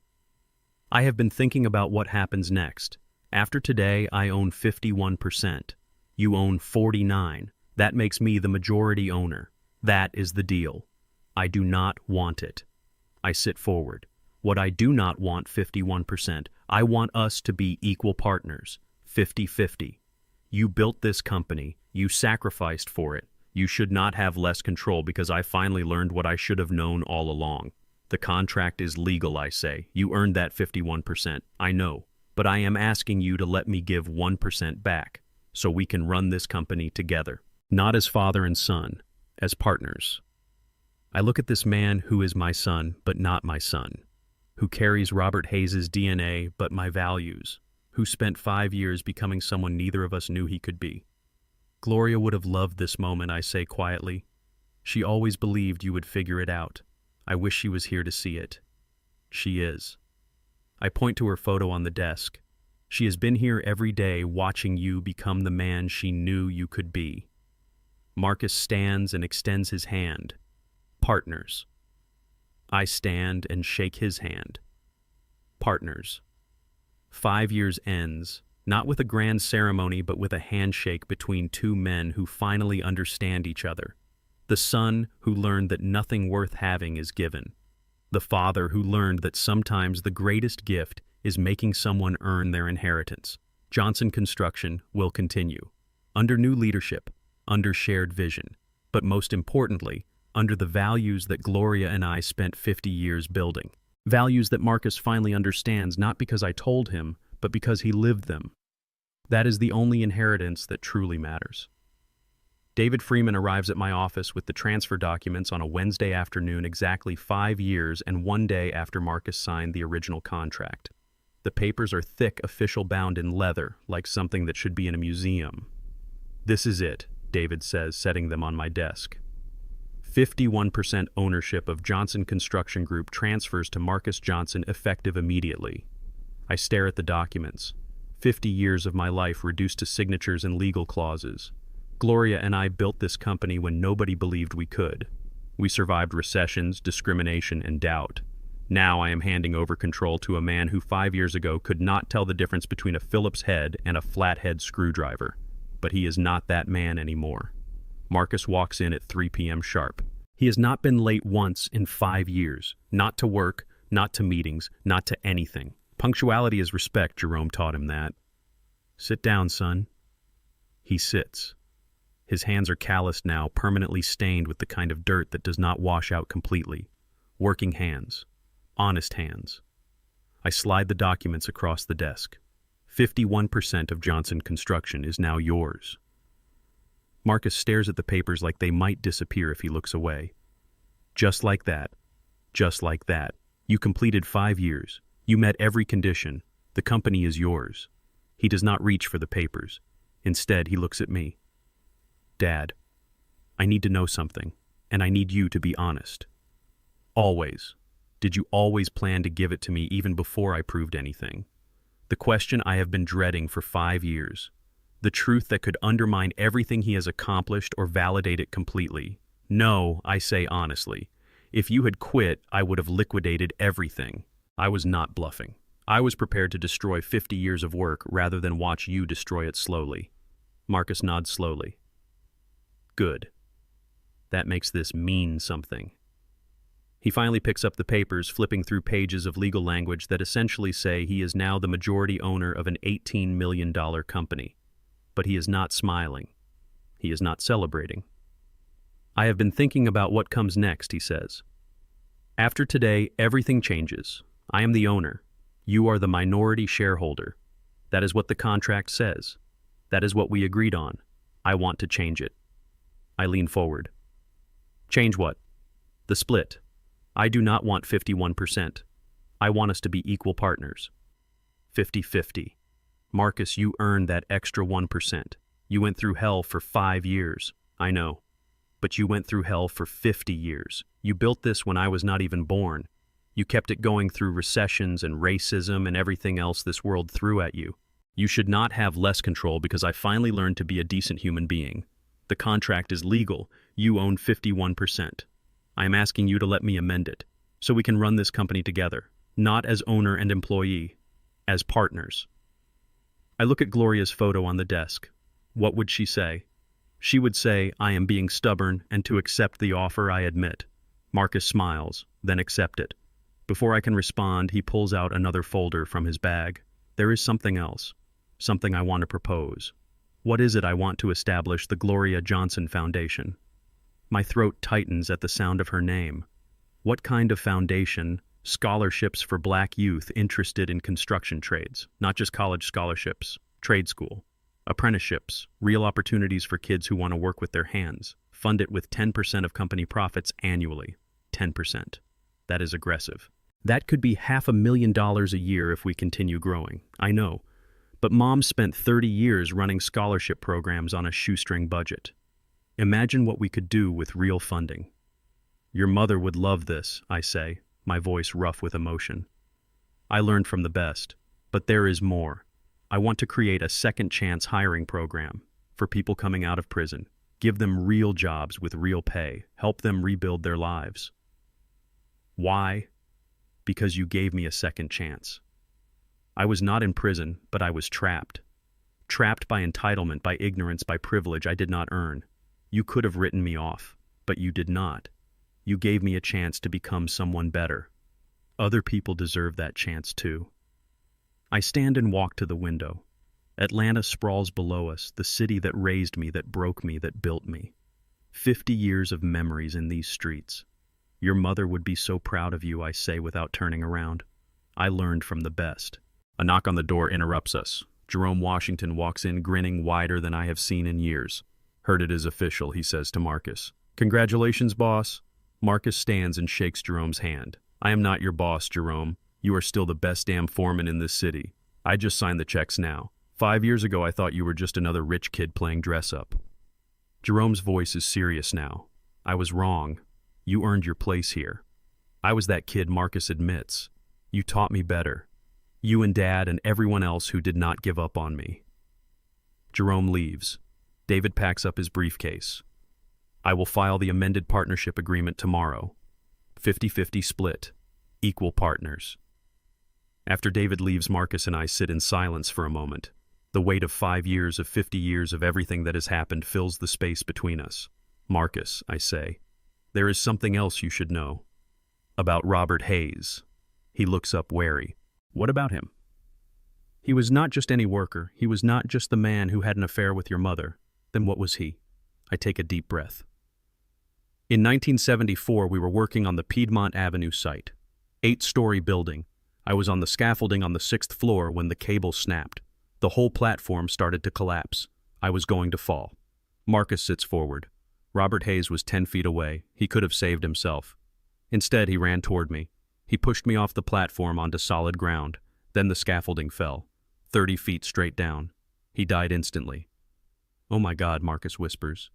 I have been thinking about what happens next. After today, I own 51%. You own 49%. That makes me the majority owner. That is the deal. I do not want it. I sit forward. What I do not want 51%. I want us to be equal partners, 50-50. You built this company. You sacrificed for it. You should not have less control because I finally learned what I should have known all along. The contract is legal, I say. You earned that 51%. I know. But I am asking you to let me give 1% back so we can run this company together. Not as father and son, as partners. I look at this man who is my son, but not my son, who carries Robert Hayes' DNA, but my values, who spent 5 years becoming someone neither of us knew he could be. Gloria would have loved this moment, I say quietly. She always believed you would figure it out. I wish she was here to see it. She is. I point to her photo on the desk. She has been here every day watching you become the man she knew you could be. Marcus stands and extends his hand. Partners. I stand and shake his hand. Partners. 5 years ends, not with a grand ceremony, but with a handshake between two men who finally understand each other. The son who learned that nothing worth having is given. The father who learned that sometimes the greatest gift is making someone earn their inheritance. Johnson Construction will continue. Under new leadership, under shared vision, but most importantly, under the values that Gloria and I spent 50 years building. Values that Marcus finally understands not because I told him, but because he lived them. That is the only inheritance that truly matters. David Freeman arrives at my office with the transfer documents on a Wednesday afternoon exactly 5 years and 1 day after Marcus signed the original contract. The papers are thick, official bound in leather, like something that should be in a museum. This is it, David says, setting them on my desk. 51% ownership of Johnson Construction Group transfers to Marcus Johnson effective immediately. I stare at the documents. 50 years of my life reduced to signatures and legal clauses. Gloria and I built this company when nobody believed we could. We survived recessions, discrimination, and doubt. Now I am handing over control to a man who 5 years ago could not tell the difference between a Phillips head and a flathead screwdriver. But he is not that man anymore. Marcus walks in at 3 p.m. sharp. He has not been late once in 5 years. Not to work, not to meetings, not to anything. Punctuality is respect, Jerome taught him that. Sit down, son. He sits. His hands are calloused now, permanently stained with the kind of dirt that does not wash out completely. Working hands. Honest hands. I slide the documents across the desk. 51% of Johnson Construction is now yours. Marcus stares at the papers like they might disappear if he looks away. Just like that. Just like that. You completed 5 years. You met every condition. The company is yours. He does not reach for the papers. Instead, he looks at me. Dad, I need to know something, and I need you to be honest. Always. Did you always plan to give it to me even before I proved anything? The question I have been dreading for 5 years. The truth that could undermine everything he has accomplished or validate it completely. No, I say honestly. If you had quit, I would have liquidated everything. I was not bluffing. I was prepared to destroy 50 years of work rather than watch you destroy it slowly. Marcus nods slowly. Good. That makes this mean something. He finally picks up the papers, flipping through pages of legal language that essentially say he is now the majority owner of an $18 million company. But he is not smiling. He is not celebrating. I have been thinking about what comes next, he says. After today, everything changes. I am the owner. You are the minority shareholder. That is what the contract says. That is what we agreed on. I want to change it. I lean forward. Change what? The split. I do not want 51%. I want us to be equal partners. 50-50. Marcus, you earned that extra 1%. You went through hell for 5 years. I know. But you went through hell for 50 years. You built this when I was not even born. You kept it going through recessions and racism and everything else this world threw at you. You should not have less control because I finally learned to be a decent human being. The contract is legal. You own 51%. I am asking you to let me amend it so we can run this company together, not as owner and employee, as partners. I look at Gloria's photo on the desk. What would she say? She would say, I am being stubborn, and to accept the offer I admit. Marcus smiles, then accept it. Before I can respond, he pulls out another folder from his bag. There is something else, something I want to propose. What is it I want to establish? The Gloria Johnson Foundation. My throat tightens at the sound of her name. What kind of foundation? Scholarships for Black youth interested in construction trades, not just college scholarships, trade school. Apprenticeships, real opportunities for kids who want to work with their hands. Fund it with 10% of company profits annually. 10%. That is aggressive. That could be $500,000 a year if we continue growing. I know. But Mom spent 30 years running scholarship programs on a shoestring budget. Imagine what we could do with real funding. Your mother would love this, I say, my voice rough with emotion. I learned from the best, but there is more. I want to create a second chance hiring program for people coming out of prison. Give them real jobs with real pay. Help them rebuild their lives. Why? Because you gave me a second chance. I was not in prison, but I was trapped. Trapped by entitlement, by ignorance, by privilege I did not earn. You could have written me off, but you did not. You gave me a chance to become someone better. Other people deserve that chance too. I stand and walk to the window. Atlanta sprawls below us, the city that raised me, that broke me, that built me. 50 years of memories in these streets. Your mother would be so proud of you, I say without turning around. I learned from the best. A knock on the door interrupts us. Jerome Washington walks in, grinning wider than I have seen in years. Heard it is official, he says to Marcus. Congratulations, boss. Marcus stands and shakes Jerome's hand. I am not your boss, Jerome. You are still the best damn foreman in this city. I just signed the checks now. 5 years ago I thought you were just another rich kid playing dress-up. Jerome's voice is serious now. I was wrong. You earned your place here. I was that kid Marcus admits. You taught me better. You and Dad and everyone else who did not give up on me. Jerome leaves. David packs up his briefcase. I will file the amended partnership agreement tomorrow. 50-50 split. Equal partners. After David leaves, Marcus and I sit in silence for a moment. The weight of 5 years, of 50 years, of everything that has happened fills the space between us. Marcus, I say, there is something else you should know. About Robert Hayes. He looks up wary. What about him? He was not just any worker. He was not just the man who had an affair with your mother. Then what was he? I take a deep breath. In 1974, we were working on the Piedmont Avenue site. 8-story building. I was on the scaffolding on the 6th floor when the cable snapped. The whole platform started to collapse. I was going to fall. Marcus sits forward. Robert Hayes was 10 feet away. He could have saved himself. Instead, he ran toward me. He pushed me off the platform onto solid ground. Then the scaffolding fell. 30 feet straight down. He died instantly. Oh my God, Marcus whispers.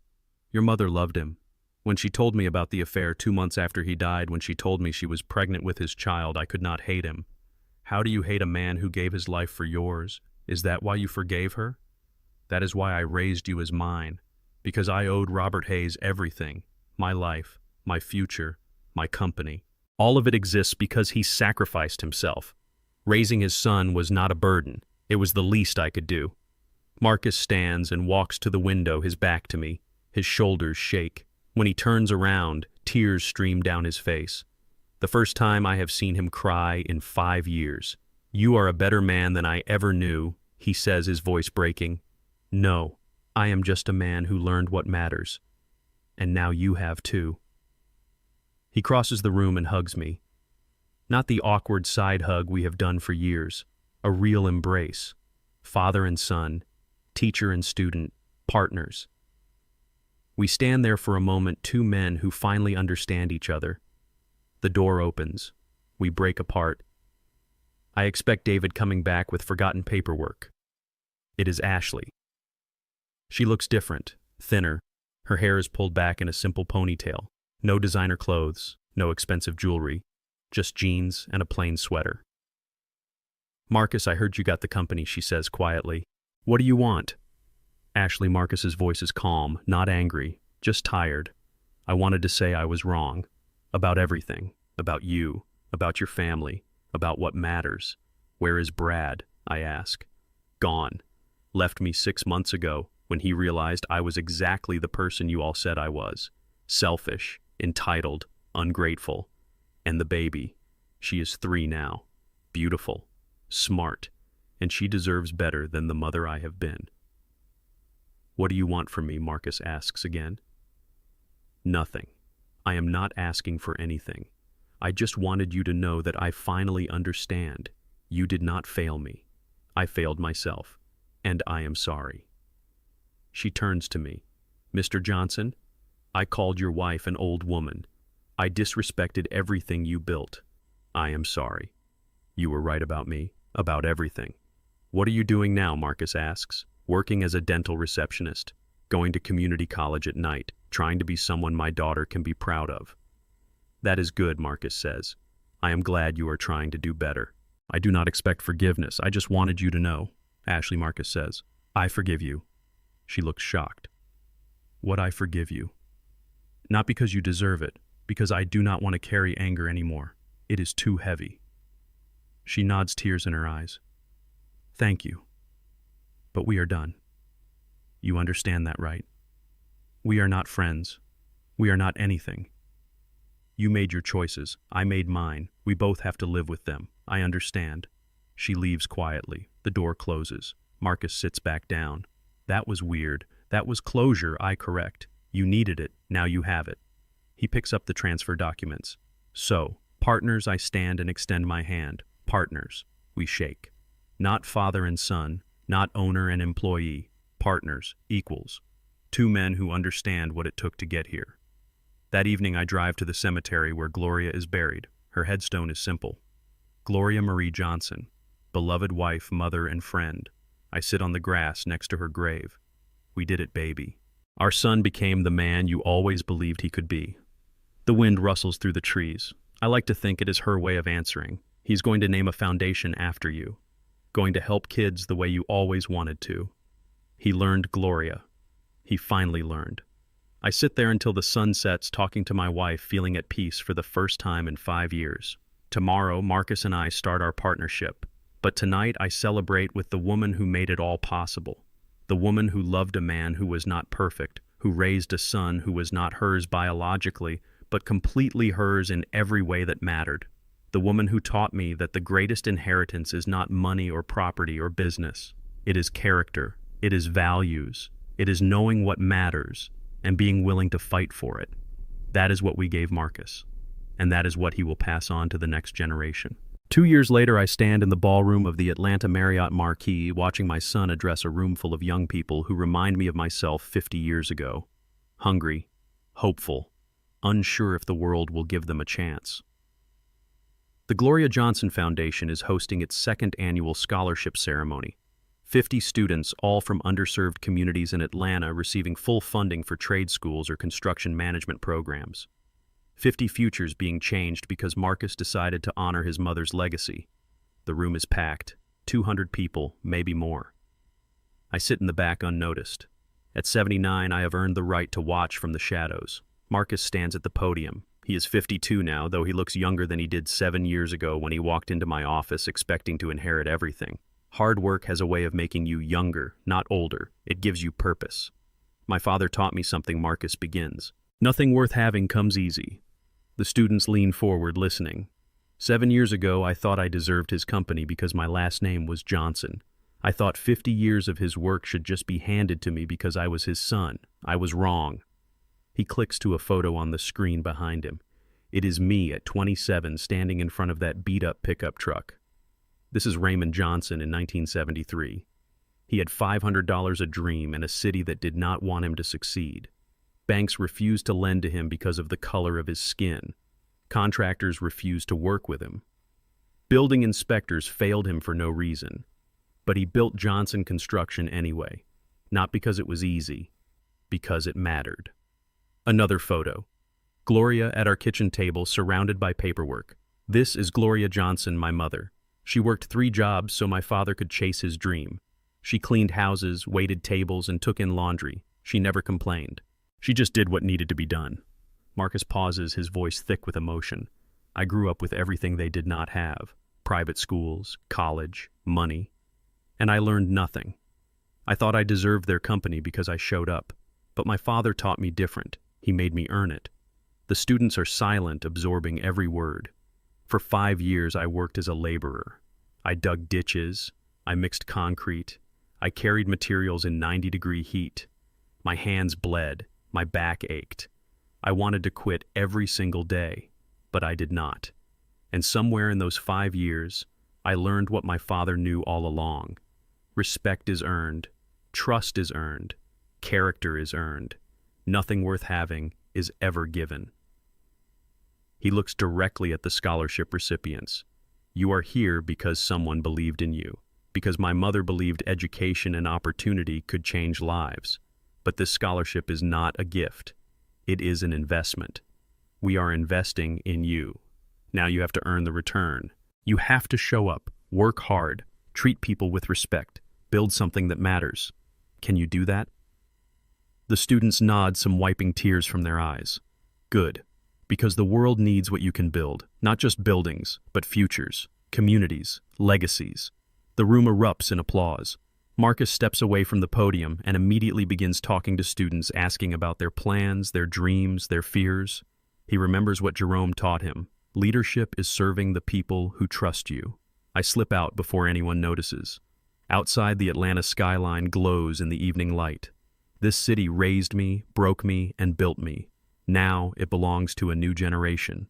Your mother loved him. When she told me about the affair 2 months after he died, when she told me she was pregnant with his child, I could not hate him. How do you hate a man who gave his life for yours? Is that why you forgave her? That is why I raised you as mine. Because I owed Robert Hayes everything. My life, my future, my company. All of it exists because he sacrificed himself. Raising his son was not a burden. It was the least I could do. Marcus stands and walks to the window, his back to me. His shoulders shake. When he turns around, tears stream down his face. The first time I have seen him cry in 5 years. You are a better man than I ever knew, he says, his voice breaking. No, I am just a man who learned what matters. And now you have too. He crosses the room and hugs me. Not the awkward side hug we have done for years. A real embrace. Father and son, teacher and student, partners. We stand there for a moment, two men who finally understand each other. The door opens. We break apart. I expect David coming back with forgotten paperwork. It is Ashley. She looks different, thinner. Her hair is pulled back in a simple ponytail. No designer clothes, no expensive jewelry, just jeans and a plain sweater. "Marcus, I heard you got the company," she says quietly. "What do you want?" Ashley Marcus's voice is calm, not angry, just tired. "I wanted to say I was wrong. About everything. About you. About your family. About what matters. Where is Brad?" I ask. "Gone. Left me 6 months ago when he realized I was exactly the person you all said I was. Selfish, entitled, ungrateful. And the baby. She is 3 now. Beautiful. Smart. And she deserves better than the mother I have been." "What do you want from me?" Marcus asks again. "Nothing. I am not asking for anything. I just wanted you to know that I finally understand. You did not fail me. I failed myself. And I am sorry." She turns to me. "Mr. Johnson, I called your wife an old woman. I disrespected everything you built. I am sorry. You were right about me, about everything." "What are you doing now?" Marcus asks. "Working as a dental receptionist, going to community college at night, trying to be someone my daughter can be proud of." "That is good," Marcus says. "I am glad you are trying to do better." "I do not expect forgiveness. I just wanted you to know," Ashley Marcus says. "I forgive you." She looks shocked. "What, I forgive you?" "Not because you deserve it, because I do not want to carry anger anymore. It is too heavy." She nods, tears in her eyes. "Thank you. But we are done. You understand that, right? We are not friends. We are not anything. You made your choices. I made mine. We both have to live with them. I understand." She leaves quietly. The door closes. Marcus sits back down. "That was weird. That was closure," I correct. "You needed it. Now you have it." He picks up the transfer documents. "So, partners," I stand and extend my hand. "Partners." We shake. Not father and son, not owner and employee. Partners, equals. Two men who understand what it took to get here. That evening I drive to the cemetery where Gloria is buried. Her headstone is simple. Gloria Marie Johnson, beloved wife, mother, and friend. I sit on the grass next to her grave. We did it, baby. Our son became the man you always believed he could be. The wind rustles through the trees. I like to think it is her way of answering. He's going to name a foundation after you. Going to help kids the way you always wanted to. He learned, Gloria. He finally learned. I sit there until the sun sets, talking to my wife, feeling at peace for the first time in 5 years. Tomorrow, Marcus and I start our partnership. But tonight I celebrate with the woman who made it all possible. The woman who loved a man who was not perfect, who raised a son who was not hers biologically, but completely hers in every way that mattered. The woman who taught me that the greatest inheritance is not money or property or business. It is character. It is values. It is knowing what matters and being willing to fight for it. That is what we gave Marcus, and that is what he will pass on to the next generation. 2 years later, I stand in the ballroom of the Atlanta Marriott Marquis, watching my son address a room full of young people who remind me of myself 50 years ago. Hungry, hopeful, unsure if the world will give them a chance. The Gloria Johnson Foundation is hosting its 2nd annual scholarship ceremony. 50 students, all from underserved communities in Atlanta, receiving full funding for trade schools or construction management programs. 50 futures being changed because Marcus decided to honor his mother's legacy. The room is packed, 200 people, maybe more. I sit in the back unnoticed. At 79, I have earned the right to watch from the shadows. Marcus stands at the podium. He is 52 now, though he looks younger than he did 7 years ago when he walked into my office expecting to inherit everything. Hard work has a way of making you younger, not older. It gives you purpose. My father taught me something. Marcus begins. Nothing worth having comes easy. The students lean forward, listening. 7 years ago, I thought I deserved his company because my last name was Johnson. I thought 50 years of his work should just be handed to me because I was his son. I was wrong. He clicks to a photo on the screen behind him. It is me at 27 standing in front of that beat-up pickup truck. This is Raymond Johnson in 1973. He had $500 a dream and a city that did not want him to succeed. Banks refused to lend to him because of the color of his skin. Contractors refused to work with him. Building inspectors failed him for no reason. But he built Johnson Construction anyway, not because it was easy, because it mattered. Another photo. Gloria at our kitchen table surrounded by paperwork. This is Gloria Johnson, my mother. She worked 3 jobs so my father could chase his dream. She cleaned houses, waited tables, and took in laundry. She never complained. She just did what needed to be done. Marcus pauses, his voice thick with emotion. I grew up with everything they did not have. Private schools, college, money. And I learned nothing. I thought I deserved their company because I showed up. But my father taught me different. He made me earn it. The students are silent, absorbing every word. For 5 years, I worked as a laborer. I dug ditches. I mixed concrete. I carried materials in 90-degree heat. My hands bled. My back ached. I wanted to quit every single day, but I did not. And somewhere in those 5 years, I learned what my father knew all along. Respect is earned. Trust is earned. Character is earned. Nothing worth having is ever given. He looks directly at the scholarship recipients. You are here because someone believed in you, because my mother believed education and opportunity could change lives. But this scholarship is not a gift. It is an investment. We are investing in you. Now you have to earn the return. You have to show up, work hard, treat people with respect, build something that matters. Can you do that? The students nod, some wiping tears from their eyes. Good, because the world needs what you can build, not just buildings, but futures, communities, legacies. The room erupts in applause. Marcus steps away from the podium and immediately begins talking to students, asking about their plans, their dreams, their fears. He remembers what Jerome taught him. Leadership is serving the people who trust you. I slip out before anyone notices. Outside, the Atlanta skyline glows in the evening light. This city raised me, broke me, and built me. Now it belongs to a new generation.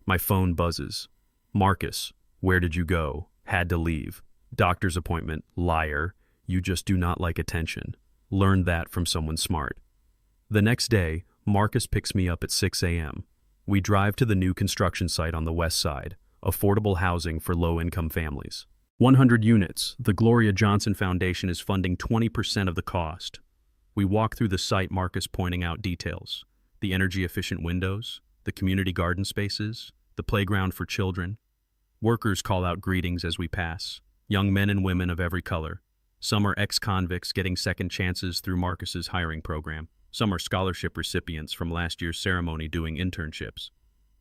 My phone buzzes. Marcus, where did you go? Had to leave. Doctor's appointment. Liar. You just do not like attention. Learned that from someone smart. The next day, Marcus picks me up at 6 a.m. We drive to the new construction site on the west side, affordable housing for low-income families. 100 units. The Gloria Johnson Foundation is funding 20% of the cost. We walk through the site, Marcus pointing out details. The energy-efficient windows, the community garden spaces, the playground for children. Workers call out greetings as we pass. Young men and women of every color. Some are ex-convicts getting second chances through Marcus's hiring program. Some are scholarship recipients from last year's ceremony doing internships.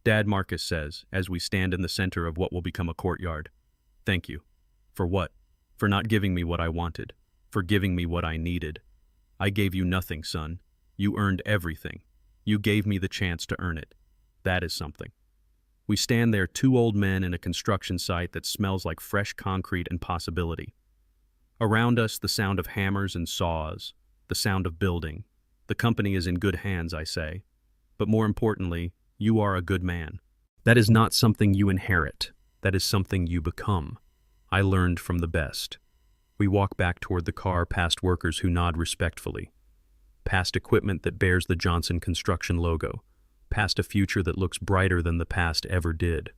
Dad, Marcus says, as we stand in the center of what will become a courtyard. Thank you. For what? For not giving me what I wanted. For giving me what I needed. I gave you nothing, son. You earned everything. You gave me the chance to earn it. That is something. We stand there, 2 old men in a construction site that smells like fresh concrete and possibility. Around us, the sound of hammers and saws, the sound of building. The company is in good hands, I say. But more importantly, you are a good man. That is not something you inherit. That is something you become. I learned from the best. We walk back toward the car, past workers who nod respectfully. Past equipment that bears the Johnson Construction logo. Past a future that looks brighter than the past ever did.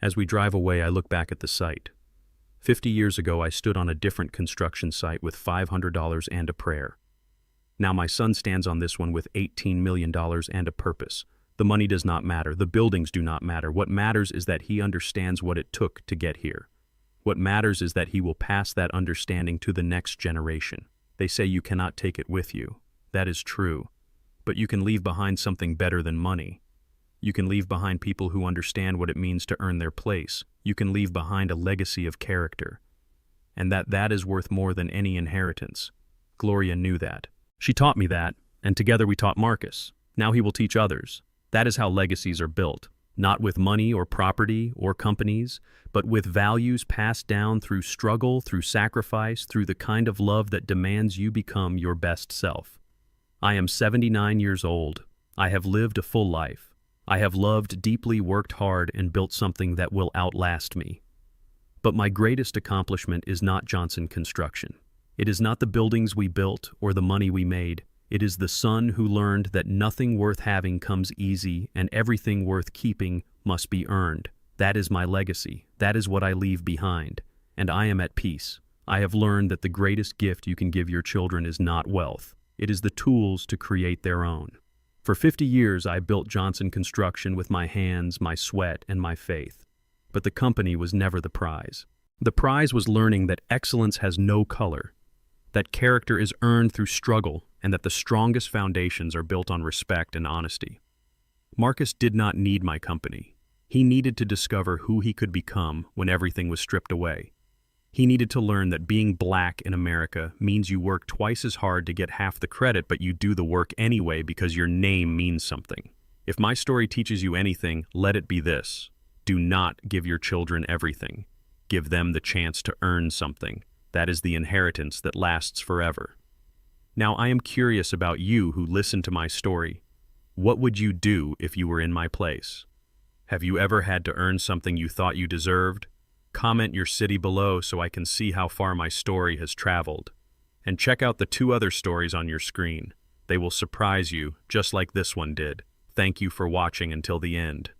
As we drive away, I look back at the site. 50 years ago, I stood on a different construction site with $500 and a prayer. Now my son stands on this one with $18 million and a purpose. The money does not matter. The buildings do not matter. What matters is that he understands what it took to get here. What matters is that he will pass that understanding to the next generation. They say you cannot take it with you. That is true. But you can leave behind something better than money. You can leave behind people who understand what it means to earn their place. You can leave behind a legacy of character. And that is worth more than any inheritance. Gloria knew that. She taught me that, and together we taught Marcus. Now he will teach others. That is how legacies are built. Not with money or property or companies, but with values passed down through struggle, through sacrifice, through the kind of love that demands you become your best self. I am 79 years old. I have lived a full life. I have loved deeply, worked hard, and built something that will outlast me. But my greatest accomplishment is not Johnson Construction. It is not the buildings we built or the money we made. It is the son who learned that nothing worth having comes easy and everything worth keeping must be earned. That is my legacy. That is what I leave behind. And I am at peace. I have learned that the greatest gift you can give your children is not wealth. It is the tools to create their own. For 50 years, I built Johnson Construction with my hands, my sweat, and my faith. But the company was never the prize. The prize was learning that excellence has no color, that character is earned through struggle, and that the strongest foundations are built on respect and honesty. Marcus did not need my company. He needed to discover who he could become when everything was stripped away. He needed to learn that being black in America means you work twice as hard to get half the credit, but you do the work anyway because your name means something. If my story teaches you anything, let it be this. Do not give your children everything. Give them the chance to earn something. That is the inheritance that lasts forever. Now, I am curious about you who listen to my story. What would you do if you were in my place? Have you ever had to earn something you thought you deserved? Comment your city below so I can see how far my story has traveled. And check out the 2 other stories on your screen. They will surprise you, just like this one did. Thank you for watching until the end.